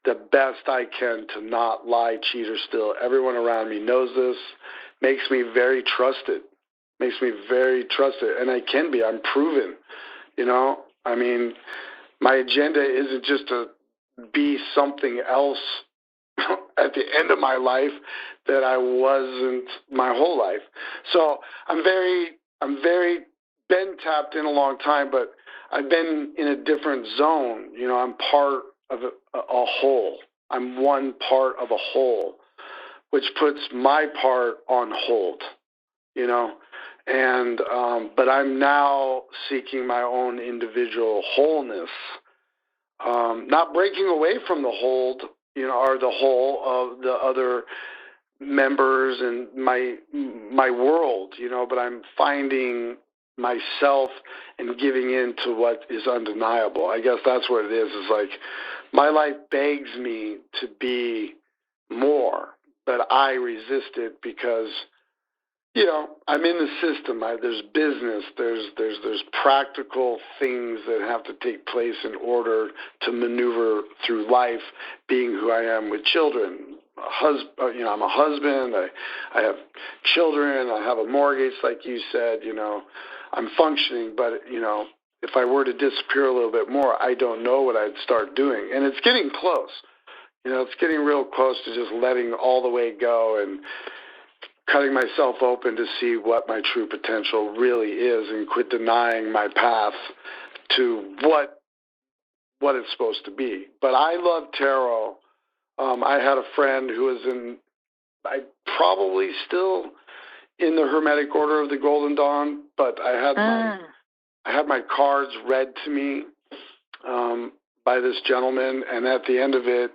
the best I can to not lie, cheat, or steal. Everyone around me knows this. Makes me very trusted. And I can be. I'm proven, I mean, my agenda isn't just to be something else at the end of my life that I wasn't my whole life. So I'm very been tapped in a long time, but I've been in a different zone. I'm part of a whole. I'm one part of a whole, which puts my part on hold, and but I'm now seeking my own individual wholeness, not breaking away from the hold, or the whole of the other members and my world, but I'm finding myself and giving in to what is undeniable. I guess that's what it is. It's like my life begs me to be more, but I resist it because I'm in the system. There's business. There's practical things that have to take place in order to maneuver through life, being who I am with children. I'm a husband. I have children. I have a mortgage, like you said. I'm functioning, but if I were to disappear a little bit more, I don't know what I'd start doing, and it's getting close. It's getting real close to just letting all the way go and cutting myself open to see what my true potential really is, and quit denying my path to what it's supposed to be. But I love tarot. I had a friend who was probably still in the Hermetic Order of the Golden Dawn, but I had my cards read to me by this gentleman, and at the end of it,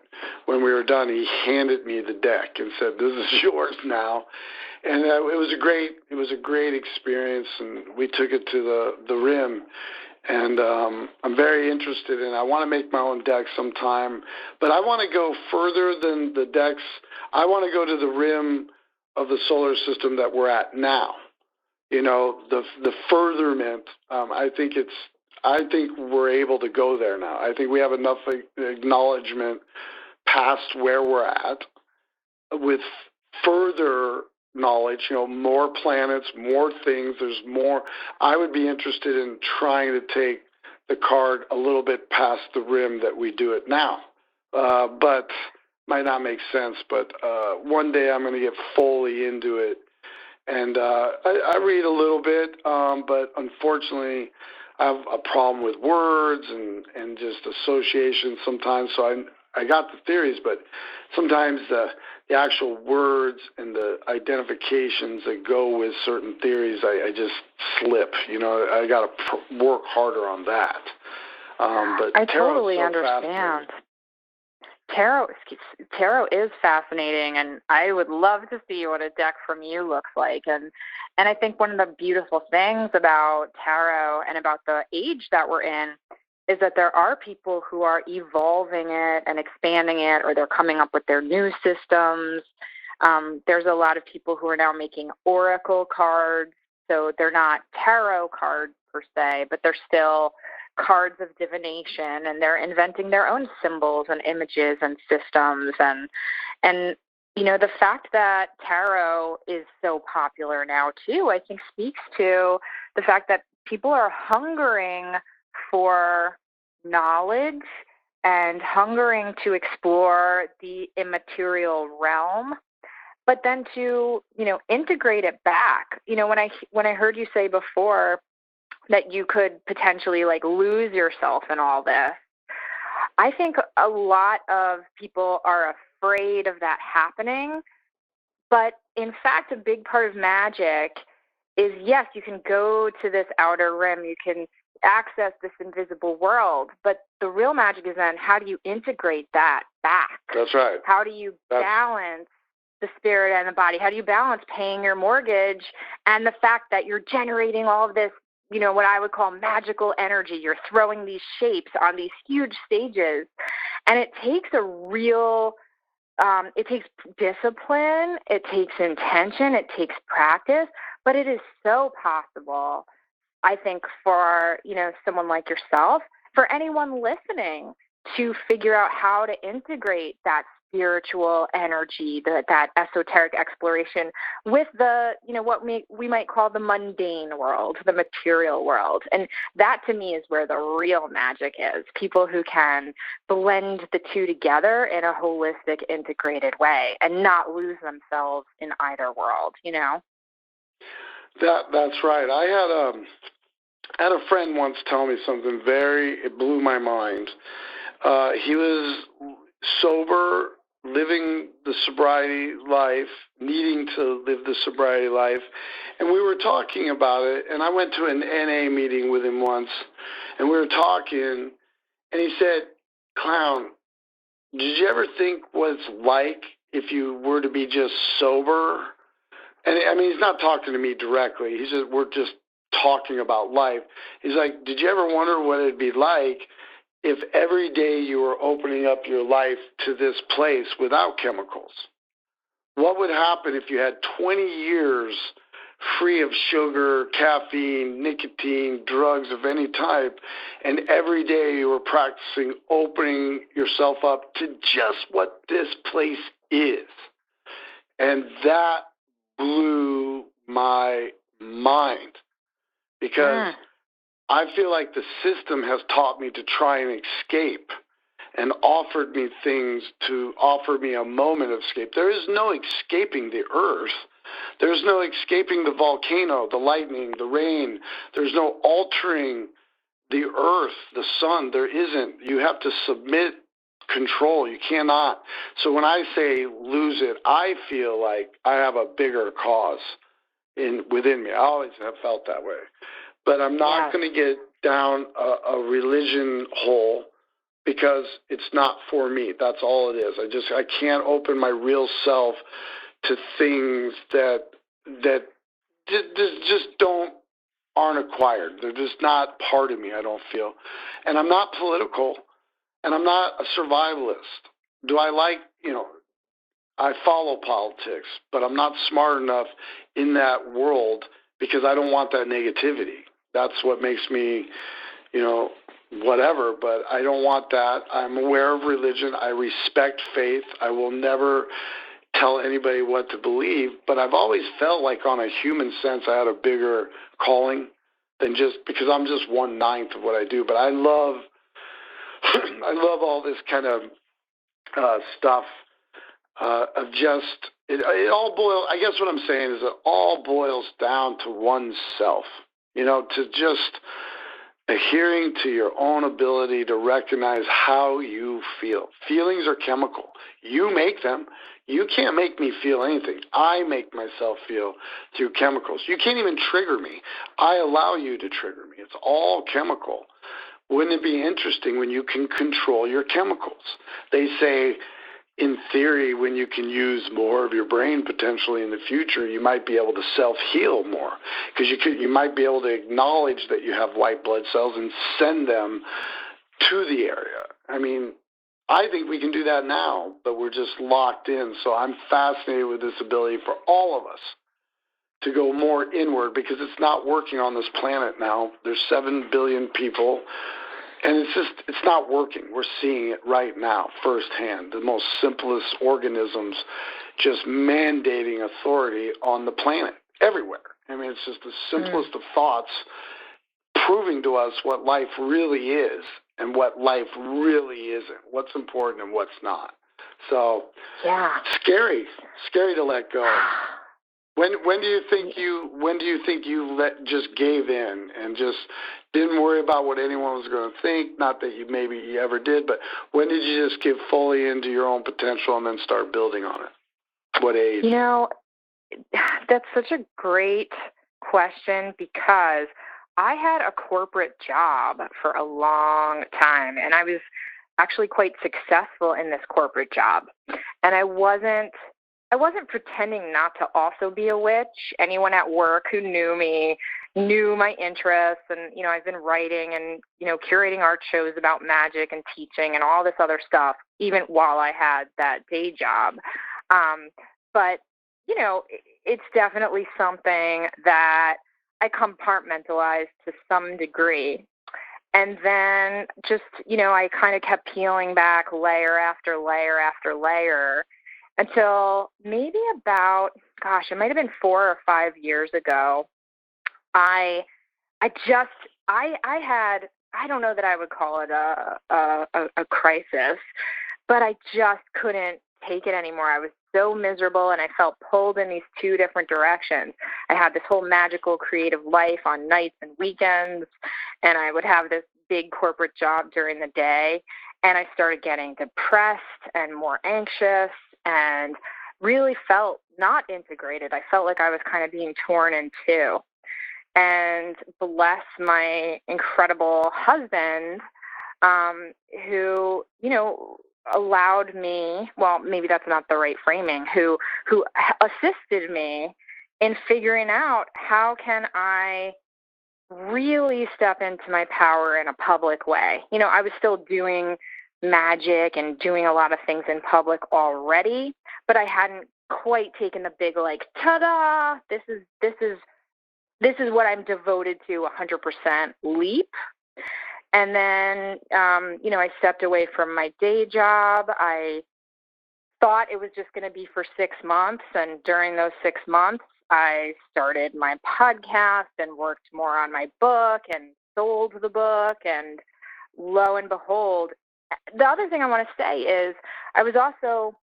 when we were done, he handed me the deck and said, "This is yours now." And it was a great experience, and we took it to the rim. And I'm very interested in it. I want to make my own deck sometime, but I want to go further than the decks. I want to go to the rim of the solar system that we're at now. The furtherment. I think we're able to go there now. I think we have enough acknowledgement past where we're at with further knowledge, more planets, more things. There's more. I would be interested in trying to take the card a little bit past the rim that we do it now. But might not make sense. But one day I'm going to get fully into it. And I read a little bit, but unfortunately I have a problem with words and just associations sometimes. So I got the theories, but sometimes the actual words and the identifications that go with certain theories, I just slip. I got to work harder on that. But I tarot's totally so understand. Tarot is fascinating, and I would love to see what a deck from you looks like. And I think one of the beautiful things about tarot and about the age that we're in is that there are people who are evolving it and expanding it, or they're coming up with their new systems. There's a lot of people who are now making oracle cards, so they're not tarot cards per se, but they're still cards of divination, and they're inventing their own symbols and images and systems. And the fact that tarot is so popular now too, I think speaks to the fact that people are hungering for knowledge and hungering to explore the immaterial realm, but then to integrate it back. When I heard you say before that you could potentially lose yourself in all this, I think a lot of people are afraid of that happening. But in fact, a big part of magic is, yes, you can go to this outer rim, you can access this invisible world, but the real magic is then, how do you integrate that back? That's right. How do you balance the spirit and the body? How do you balance paying your mortgage and the fact that you're generating all of this, what I would call magical energy? You're throwing these shapes on these huge stages, and it takes a real it takes discipline, it takes intention, it takes practice, but it is so possible, I think, for, someone like yourself, for anyone listening, to figure out how to integrate that spiritual energy, that esoteric exploration with the, what we might call the mundane world, the material world. And that, to me, is where the real magic is. People who can blend the two together in a holistic, integrated way and not lose themselves in either world, That's right. I had a friend once tell me something it blew my mind. He was sober, living the sobriety life, needing to live the sobriety life, and we were talking about it, and I went to an NA meeting with him once, and we were talking, and he said, "Clown, did you ever think what it's like if you were to be just sober?" And I mean, he's not talking to me directly. We're just talking about life. He's like, "Did you ever wonder what it'd be like if every day you were opening up your life to this place without chemicals? What would happen if you had 20 years free of sugar, caffeine, nicotine, drugs of any type, and every day you were practicing opening yourself up to just what this place is?" And that blew my mind, because I feel like the system has taught me to try and escape and offered me things to offer me a moment of escape. There is no escaping the earth. There's no escaping the volcano, the lightning, the rain. There's no altering the earth, the sun. There isn't. You have to submit control. You cannot. So when I say lose it, I feel like I have a bigger cause within me. I always have felt that way. But I'm not going to get down a religion hole, because it's not for me. That's all it is. I can't open my real self to things that just aren't acquired. They're just not part of me, I don't feel. And I'm not political, and I'm not a survivalist. Do I like, I follow politics, but I'm not smart enough in that world, because I don't want that negativity. That's what makes me, whatever, but I don't want that. I'm aware of religion. I respect faith. I will never tell anybody what to believe, but I've always felt like, on a human sense, I had a bigger calling than just because I'm just 1/9 of what I do. But I love all this kind of stuff of just, it all boils, I guess what I'm saying is it all boils down to oneself, to just adhering to your own ability to recognize how you feel. Feelings are chemical. You make them. You can't make me feel anything. I make myself feel through chemicals. You can't even trigger me. I allow you to trigger me. It's all chemical. Wouldn't it be interesting when you can control your chemicals? They say, in theory, when you can use more of your brain potentially in the future, you might be able to self-heal more, because you might be able to acknowledge that you have white blood cells and send them to the area. I mean, I think we can do that now, but we're just locked in. So I'm fascinated with this ability for all of us to go more inward, because it's not working on this planet now. There's 7 billion people, and it's not working. We're seeing it right now firsthand. The most simplest organisms just mandating authority on the planet everywhere. I mean, it's just the simplest of thoughts proving to us what life really is and what life really isn't, what's important and what's not. So, yeah, scary to let go. When do you think you just gave in and just didn't worry about what anyone was going to think? Not that you ever did, but when did you just give fully into your own potential and then start building on it? What age? You know, that's such a great question, because I had a corporate job for a long time, and I was actually quite successful in this corporate job. And I wasn't pretending not to also be a witch. Anyone at work who knew me knew my interests, and I've been writing and curating art shows about magic and teaching and all this other stuff even while I had that day job. But it's definitely something that I compartmentalized to some degree. And then just, I kind of kept peeling back layer after layer after layer until maybe about, it might have been 4 or 5 years ago. I had, I don't know that I would call it a crisis, but I just couldn't take it anymore. I was so miserable, and I felt pulled in these 2 different directions. I had this whole magical creative life on nights and weekends, and I would have this big corporate job during the day, and I started getting depressed and more anxious and really felt not integrated. I felt like I was kind of being torn in two. And bless my incredible husband, who, allowed me, well, maybe that's not the right framing, who assisted me in figuring out how can I really step into my power in a public way. I was still doing magic and doing a lot of things in public already, but I hadn't quite taken the big, ta-da, this is what I'm devoted to 100% leap. And then, I stepped away from my day job. I thought it was just going to be for 6 months. And during those 6 months, I started my podcast and worked more on my book and sold the book. And lo and behold, the other thing I want to say is I was also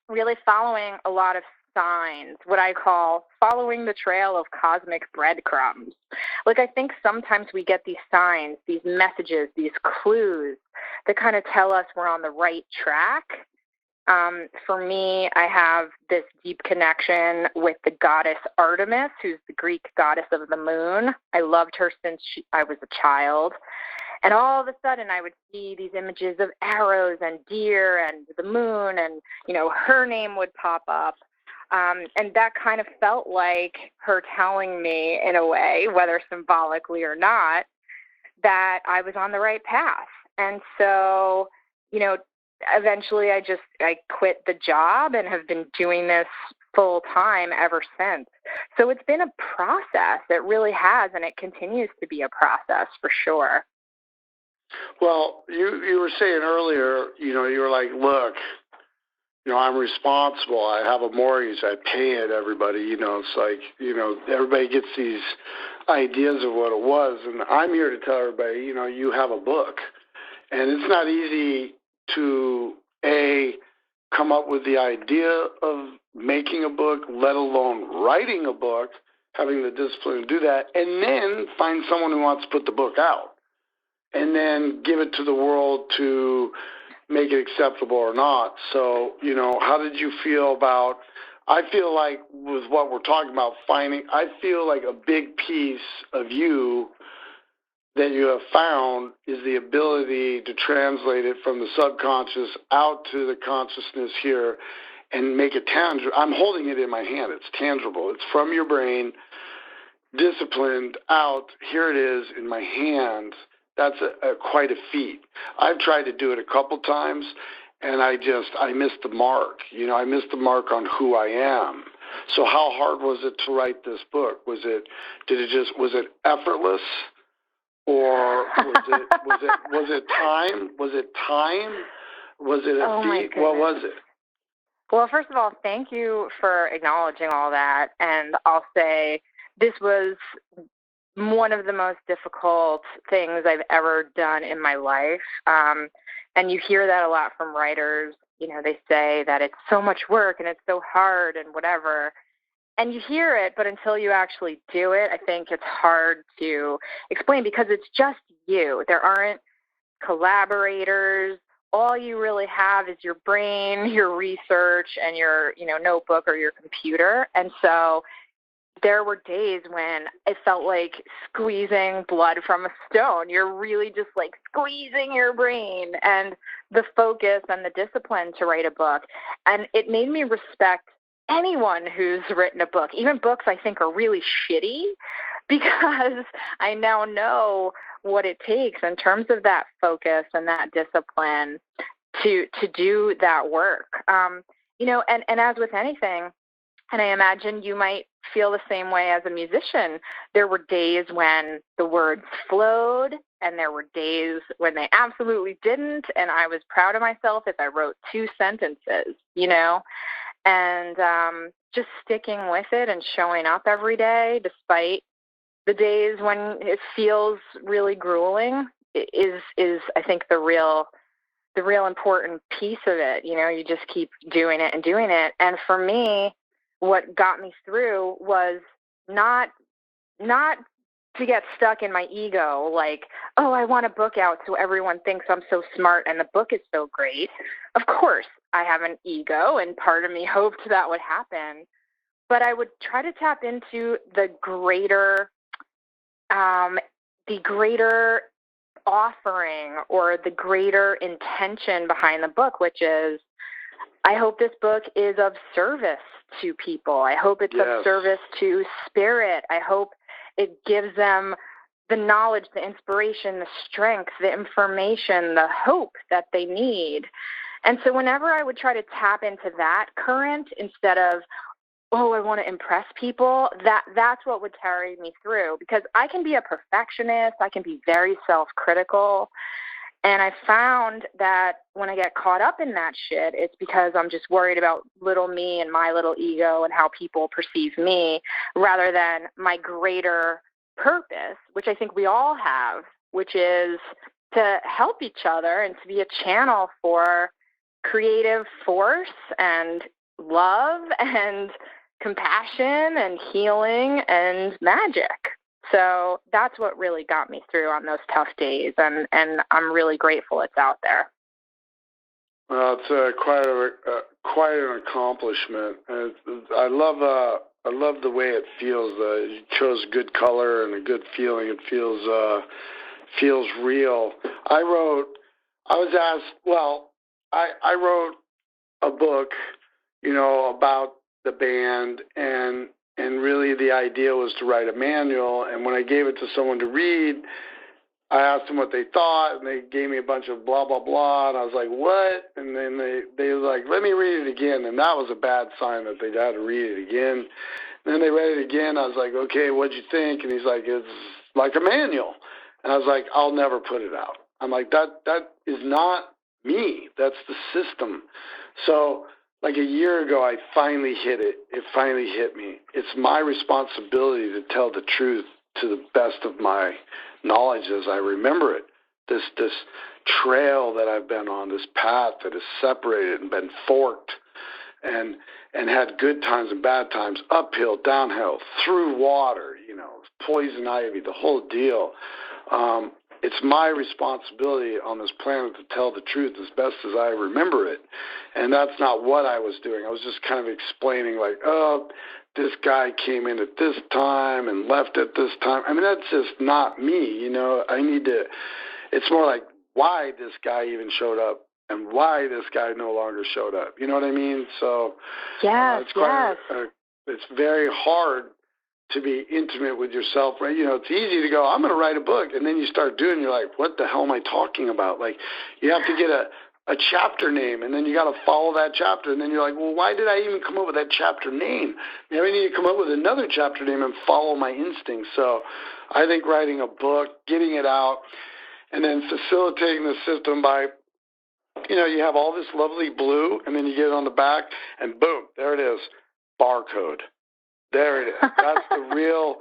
really following a lot of signs, what I call following the trail of cosmic breadcrumbs. I think sometimes we get these signs, these messages, these clues that kind of tell us we're on the right track. For me, I have this deep connection with the goddess Artemis, who's the Greek goddess of the moon. I loved her since I was a child. And all of a sudden, I would see these images of arrows and deer and the moon, and, her name would pop up. And that kind of felt like her telling me, in a way, whether symbolically or not, that I was on the right path. And so, eventually I quit the job and have been doing this full time ever since. So it's been a process. It really has, and it continues to be a process for sure. Well, you were saying earlier, you were like, look, I'm responsible. I have a mortgage. I pay it, everybody. It's like, everybody gets these ideas of what it was. And I'm here to tell everybody, you have a book. And it's not easy to, come up with the idea of making a book, let alone writing a book, having the discipline to do that, and then find someone who wants to put the book out, and then give it to the world to make it acceptable or not. So, how did you feel about, I feel like with what we're talking about, I feel like a big piece of you that you have found is the ability to translate it from the subconscious out to the consciousness here and make it tangible. I'm holding it in my hand. It's tangible. It's from your brain, disciplined out. Here it is in my hand. That's quite a feat. I've tried to do it a couple times, and I missed the mark. I missed the mark on who I am. So how hard was it to write this book? Was it effortless? Or was it time? Was it time? Was it a feat? What was it? Well, first of all, thank you for acknowledging all that. And I'll say this was one of the most difficult things I've ever done in my life. And you hear that a lot from writers. They say that it's so much work and it's so hard and whatever. And you hear it, but until you actually do it, I think it's hard to explain because it's just you. There aren't collaborators. All you really have is your brain, your research, and your, notebook or your computer. And so there were days when it felt like squeezing blood from a stone. You're really just like squeezing your brain and the focus and the discipline to write a book. And it made me respect anyone who's written a book, even books I think are really shitty, because I now know what it takes in terms of that focus and that discipline to do that work. And as with anything, and I imagine you might feel the same way as a musician, there were days when the words flowed and there were days when they absolutely didn't, and I was proud of myself if I wrote 2 sentences, and just sticking with it and showing up every day despite the days when it feels really grueling is I think the real important piece of it. You just keep doing it and doing it. And for me, what got me through was not to get stuck in my ego, like, oh, I want a book out so everyone thinks I'm so smart and the book is so great. Of course, I have an ego, and part of me hoped that would happen. But I would try to tap into the greater offering or the greater intention behind the book, which is, I hope this book is of service to people. I hope it's of service to spirit. I hope it gives them the knowledge, the inspiration, the strength, the information, the hope that they need. And so whenever I would try to tap into that current instead of, oh, I want to impress people, that's what would carry me through, because I can be a perfectionist. I can be very self-critical. And I found that when I get caught up in that shit, it's because I'm just worried about little me and my little ego and how people perceive me, rather than my greater purpose, which I think we all have, which is to help each other and to be a channel for creative force and love and compassion and healing and magic. So that's what really got me through on those tough days, and I'm really grateful it's out there. Well, it's quite an accomplishment. I love the way it feels. You chose good color and a good feeling. It feels real. I wrote a book, about the band, and really the idea was to write a manual. And when I gave it to someone to read, I asked them what they thought, and they gave me a bunch of blah, blah, blah, and I was like, what? And then they were like, let me read it again, and that was a bad sign that they'd had to read it again. And then they read it again. I was like, okay, what'd you think? And he's like, it's like a manual. And I was like, I'll never put it out. I'm like, that is not me. That's the system. So like a year ago, I finally hit it. It finally hit me. It's my responsibility to tell the truth to the best of my knowledge as I remember it. This trail that I've been on, this path that is separated and been forked and had good times and bad times, uphill, downhill, through water, poison ivy, the whole deal. It's my responsibility on this planet to tell the truth as best as I remember it. And that's not what I was doing. I was just kind of explaining like, oh, this guy came in at this time and left at this time. I mean, that's just not me, you know. It's more like why this guy even showed up and why this guy no longer showed up. You know what I mean? So it's very hard to be intimate with yourself, right? You know, it's easy to go, I'm going to write a book, and then you start doing, you're like, what the hell am I talking about? Like, you have to get a chapter name, and then you got to follow that chapter, and then you're like, well, why did I even come up with that chapter name? Now I need to come up with another chapter name and follow my instincts. So I think writing a book, getting it out, and then facilitating the system by, you know, you have all this lovely blue, and then you get it on the back, and boom, there it is, barcode. There it is. That's the real,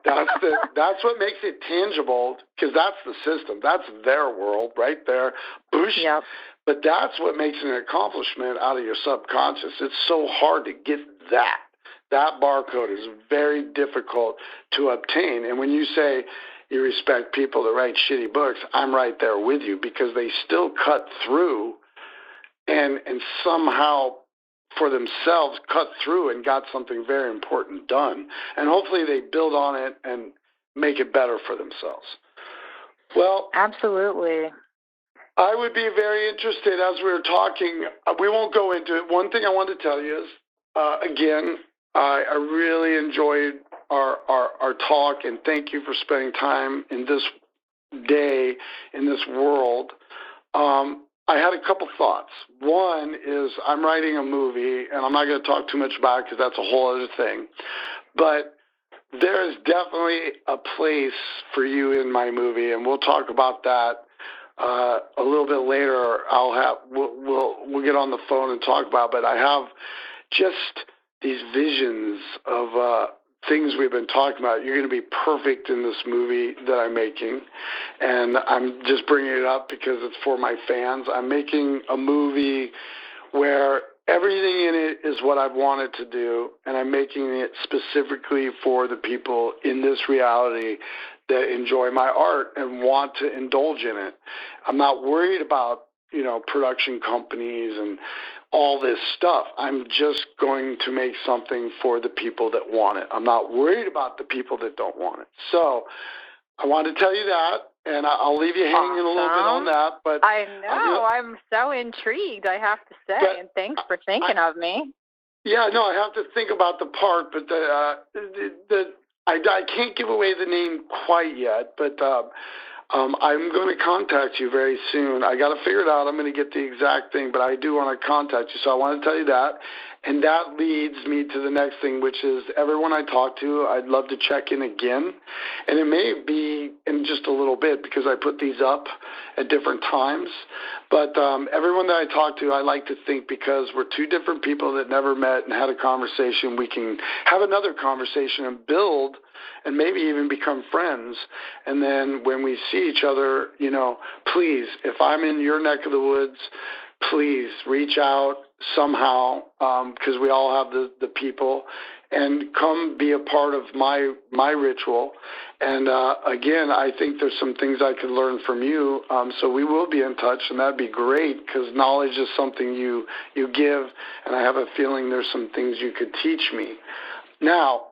that's what makes it tangible, because that's the system. That's their world right there. Boosh. Yep. But that's what makes an accomplishment out of your subconscious. It's so hard to get that. That barcode is very difficult to obtain. And when you say you respect people that write shitty books, I'm right there with you, because they still cut through and somehow for themselves cut through and got something very important done. And hopefully they build on it and make it better for themselves. Well, absolutely. I would be very interested, as we were talking, we won't go into it. One thing I want to tell you is, again, I really enjoyed our talk, and thank you for spending time in this day, in this world. I had a couple thoughts. One is I'm writing a movie, and I'm not going to talk too much about it because that's a whole other thing. But there is definitely a place for you in my movie, and we'll talk about that a little bit later. We'll get on the phone and talk about it. But I have just these visions of things we've been talking about. You're going to be perfect in this movie that I'm making, and I'm just bringing it up because it's for my fans. I'm making a movie where everything in it is what I've wanted to do, and I'm making it specifically for the people in this reality that enjoy my art and want to indulge in it. I'm not worried about, you know, production companies and all this stuff. I'm just going to make something for the people that want it. I'm not worried about the people that don't want it. So I wanted to tell you that, and I'll leave you hanging a little bit on that. But I know. I'm so intrigued, I have to say, and thanks for thinking of me. Yeah, no, I have to think about the part, but I can't give away the name quite yet, but I'm going to contact you very soon. I got to figure it out. I'm going to get the exact thing, but I do want to contact you, so I want to tell you that. And that leads me to the next thing, which is everyone I talk to, I'd love to check in again. And it may be in just a little bit because I put these up at different times. But everyone that I talk to, I like to think because we're two different people that never met and had a conversation, we can have another conversation and build and maybe even become friends. And then when we see each other, you know, please, if I'm in your neck of the woods, please reach out somehow, because we all have the people, and come be a part of my ritual. And again, I think there's some things I could learn from you. So we will be in touch, and that'd be great, because knowledge is something you give, and I have a feeling there's some things you could teach me. Now,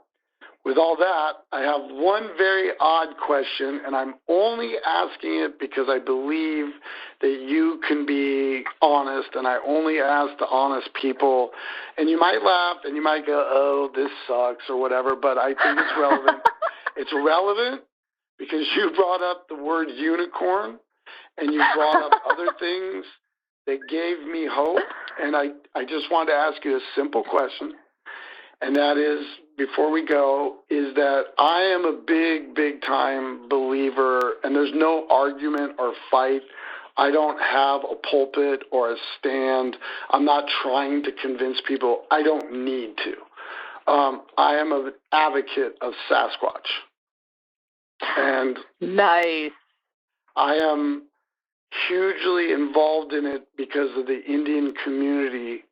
with all that, I have one very odd question, and I'm only asking it because I believe that you can be honest, and I only ask the honest people. And you might laugh, and you might go, oh, this sucks, or whatever, but I think it's relevant. It's relevant because you brought up the word unicorn, and you brought up other things that gave me hope, and I just wanted to ask you a simple question. And that is, before we go, is that I am a big time believer, and there's no argument or fight. I don't have a pulpit or a stand. I'm not trying to convince people. I don't need to. I am an advocate of Sasquatch. And nice. I am hugely involved in it because of the Indian community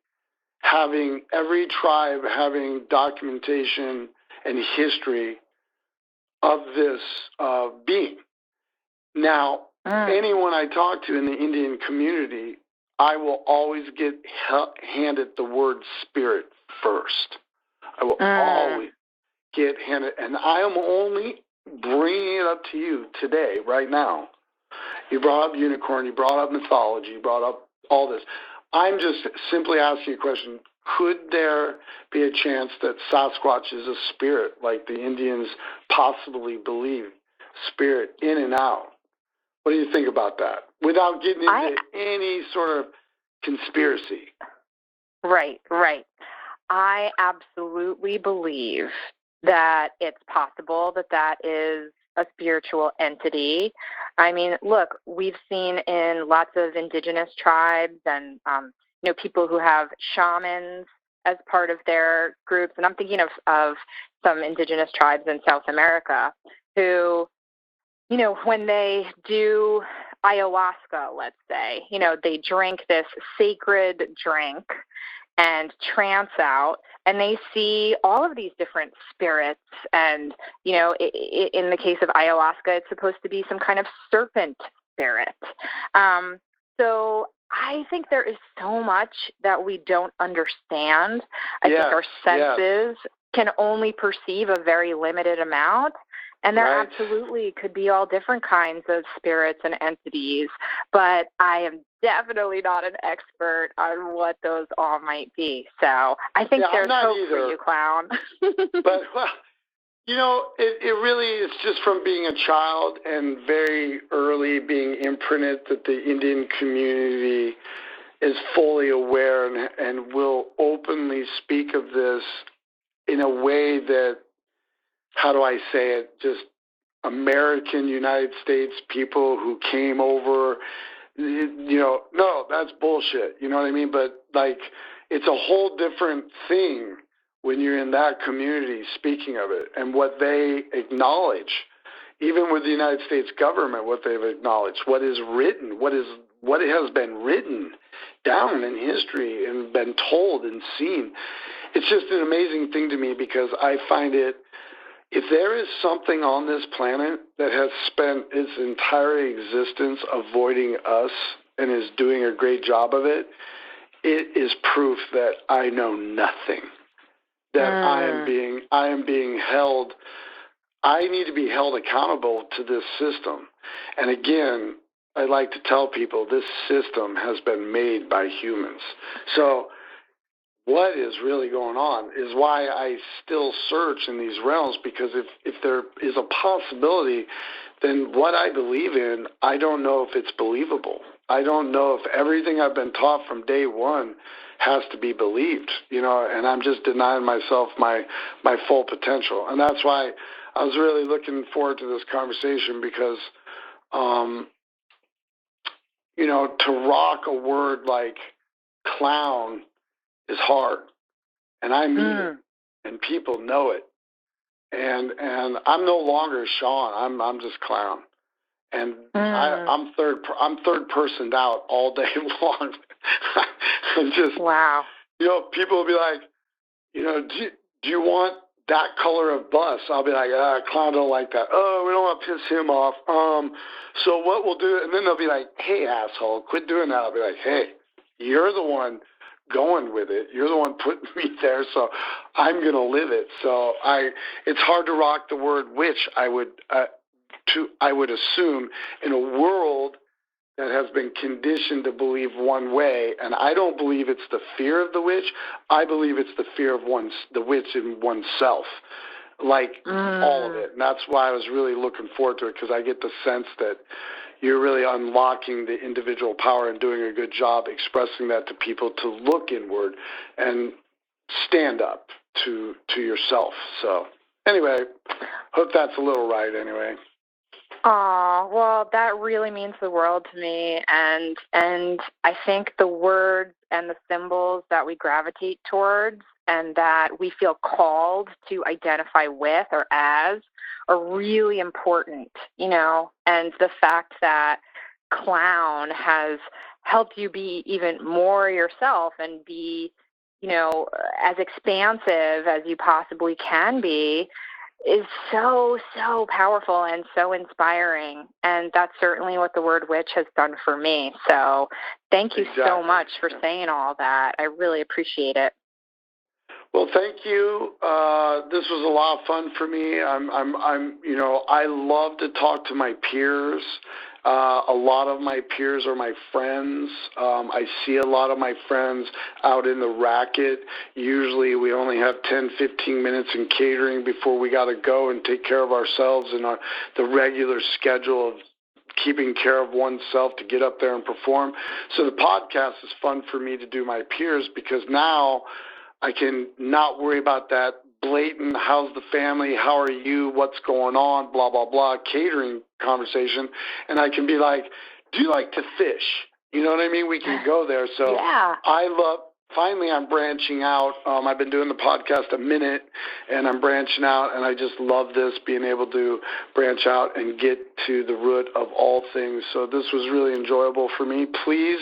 having every tribe having documentation and history of this being. Now, anyone I talk to in the Indian community, I will always get handed the word spirit first. I will always get handed, and I am only bringing it up to you today, right now. You brought up unicorn, you brought up mythology, you brought up all this. I'm just simply asking a question. Could there be a chance that Sasquatch is a spirit, like the Indians possibly believe, spirit in and out? What do you think about that? Without getting into any sort of conspiracy. Right. I absolutely believe that it's possible that that is a spiritual entity. I mean, look, we've seen in lots of indigenous tribes and, people who have shamans as part of their groups. And I'm thinking of some indigenous tribes in South America who, when they do ayahuasca, let's say, they drink this sacred drink and trance out, and they see all of these different spirits. And, in the case of ayahuasca, it's supposed to be some kind of serpent spirit. So I think there is so much that we don't understand. I think our senses can only perceive a very limited amount. And there absolutely could be all different kinds of spirits and entities, but I am definitely not an expert on what those all might be. So I think there's hope for you, Clown. But, it really is just from being a child and very early being imprinted that the Indian community is fully aware and will openly speak of this in a way that, how do I say it, just American United States people who came over, no, that's bullshit. You know what I mean? But, it's a whole different thing when you're in that community speaking of it and what they acknowledge, even with the United States government, what they've acknowledged, what is written, what has been written down in history and been told and seen. It's just an amazing thing to me because I find it, if there is something on this planet that has spent its entire existence avoiding us and is doing a great job of it, it is proof that I know nothing. That I am being held. I need to be held accountable to this system. And again, I like to tell people this system has been made by humans. So what is really going on is why I still search in these realms, because if there is a possibility, then what I believe in, I don't know if it's believable. I don't know if everything I've been taught from day one has to be believed, and I'm just denying myself my full potential. And that's why I was really looking forward to this conversation because, to rock a word like clown is hard, and I mean it, and people know it. And I'm no longer Sean. I'm just Clown, and I'm third personed out all day long. I'm just wow. People will be like, do you want that color of bus? I'll be like, Clown don't like that. Oh, we don't want to piss him off. So what we'll do, and then they'll be like, hey, asshole, quit doing that. I'll be like, hey, you're the one going with it. You're the one putting me there, so I'm going to live it. So it's hard to rock the word witch, I would assume, in a world that has been conditioned to believe one way, and I don't believe it's the fear of the witch. I believe it's the fear of the witch in oneself, all of it. And that's why I was really looking forward to it, because I get the sense that you're really unlocking the individual power and doing a good job expressing that to people to look inward and stand up to yourself. So anyway, hope that's a little right anyway. Oh, well, that really means the world to me. And I think the words and the symbols that we gravitate towards and that we feel called to identify with or as are really important, and the fact that clown has helped you be even more yourself and be, as expansive as you possibly can be is so, so powerful and so inspiring. And that's certainly what the word witch has done for me. So thank you so much for saying all that. I really appreciate it. Well, thank you. This was a lot of fun for me. I love to talk to my peers. A lot of my peers are my friends. I see a lot of my friends out in the racket. Usually we only have 10, 15 minutes in catering before we got to go and take care of ourselves and the regular schedule of keeping care of oneself to get up there and perform. So the podcast is fun for me to do my peers because now I can not worry about that blatant, how's the family, how are you, what's going on, blah, blah, blah, catering conversation. And I can be like, do you like to fish? You know what I mean? We can go there. So yeah. Finally, I'm branching out. I've been doing the podcast a minute, and I'm branching out, and I just love this, being able to branch out and get to the root of all things. So this was really enjoyable for me. Please,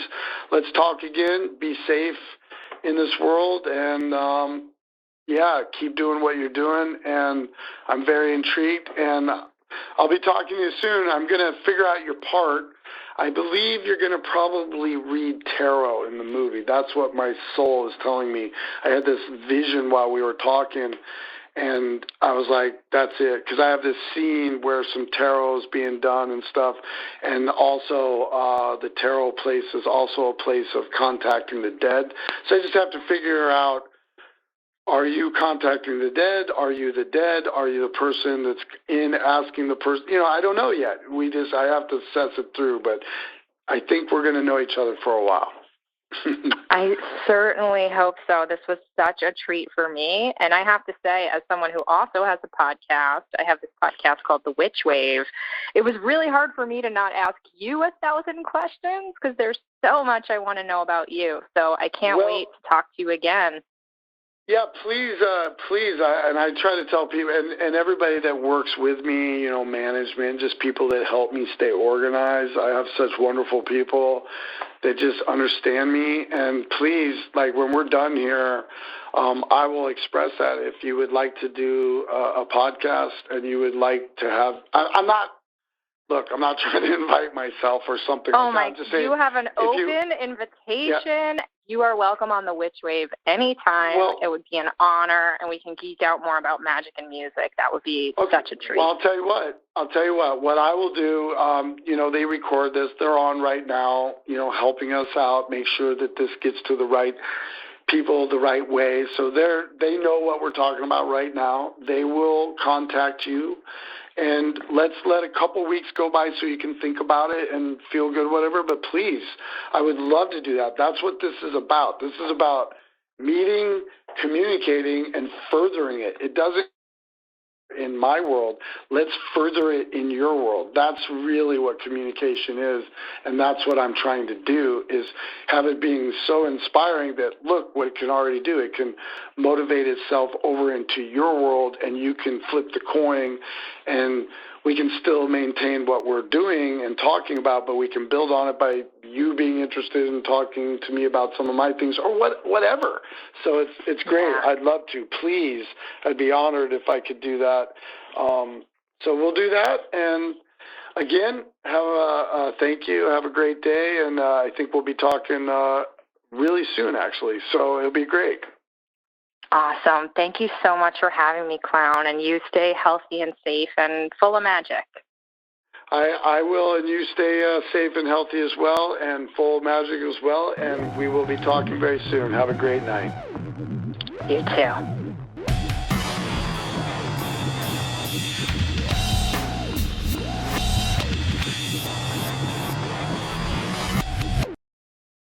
let's talk again. Be safe in this world, and keep doing what you're doing. And I'm very intrigued, and I'll be talking to you soon. I'm going to figure out your part. I believe you're going to probably read tarot in the movie. That's what my soul is telling me. I had this vision while we were talking, and I was like, that's it. Because I have this scene where some tarot is being done and stuff, and also the tarot place is also a place of contacting the dead. So I just have to figure out, are you contacting the dead? Are you the dead? Are you the person that's in asking the person? I don't know yet. I have to assess it through, but I think we're going to know each other for a while. I certainly hope so. This was such a treat for me. And I have to say, as someone who also has a podcast, I have this podcast called The Witch Wave. It was really hard for me to not ask you 1,000 questions because there's so much I want to know about you. So I can't wait to talk to you again. Yeah, please. And I try to tell people and everybody that works with me, management, just people that help me stay organized. I have such wonderful people that just understand me. And please, like when we're done here, I will express that if you would like to do a podcast and you would like to have, I'm not trying to invite myself or something like that. I'm just saying, you have an open invitation. Yeah. You are welcome on the Witch Wave anytime. It would be an honor, and we can geek out more about magic and music. That would be such a treat. Well, I'll tell you what. What I will do, they record this. They're on right now, helping us out, make sure that this gets to the right people the right way. So they know what we're talking about right now. They will contact you. And let's let a couple weeks go by so you can think about it and feel good, whatever. But please, I would love to do that. That's what this is about. This is about meeting, communicating, and furthering it. It doesn't in my world. Let's further it in your world. That's really what communication is. And that's what I'm trying to do, is have it being so inspiring that, look, what it can already do. It can motivate itself over into your world, and you can flip the coin, and we can still maintain what we're doing and talking about, but we can build on it by you being interested in talking to me about some of my things or whatever. So it's great. Yeah. I'd love to. Please, I'd be honored if I could do that. So we'll do that. And again, thank you. Have a great day. And I think we'll be talking really soon, actually. So it'll be great. Awesome. Thank you so much for having me, Clown, and you stay healthy and safe and full of magic. I will, and you stay safe and healthy as well and full of magic as well, and we will be talking very soon. Have a great night. You too.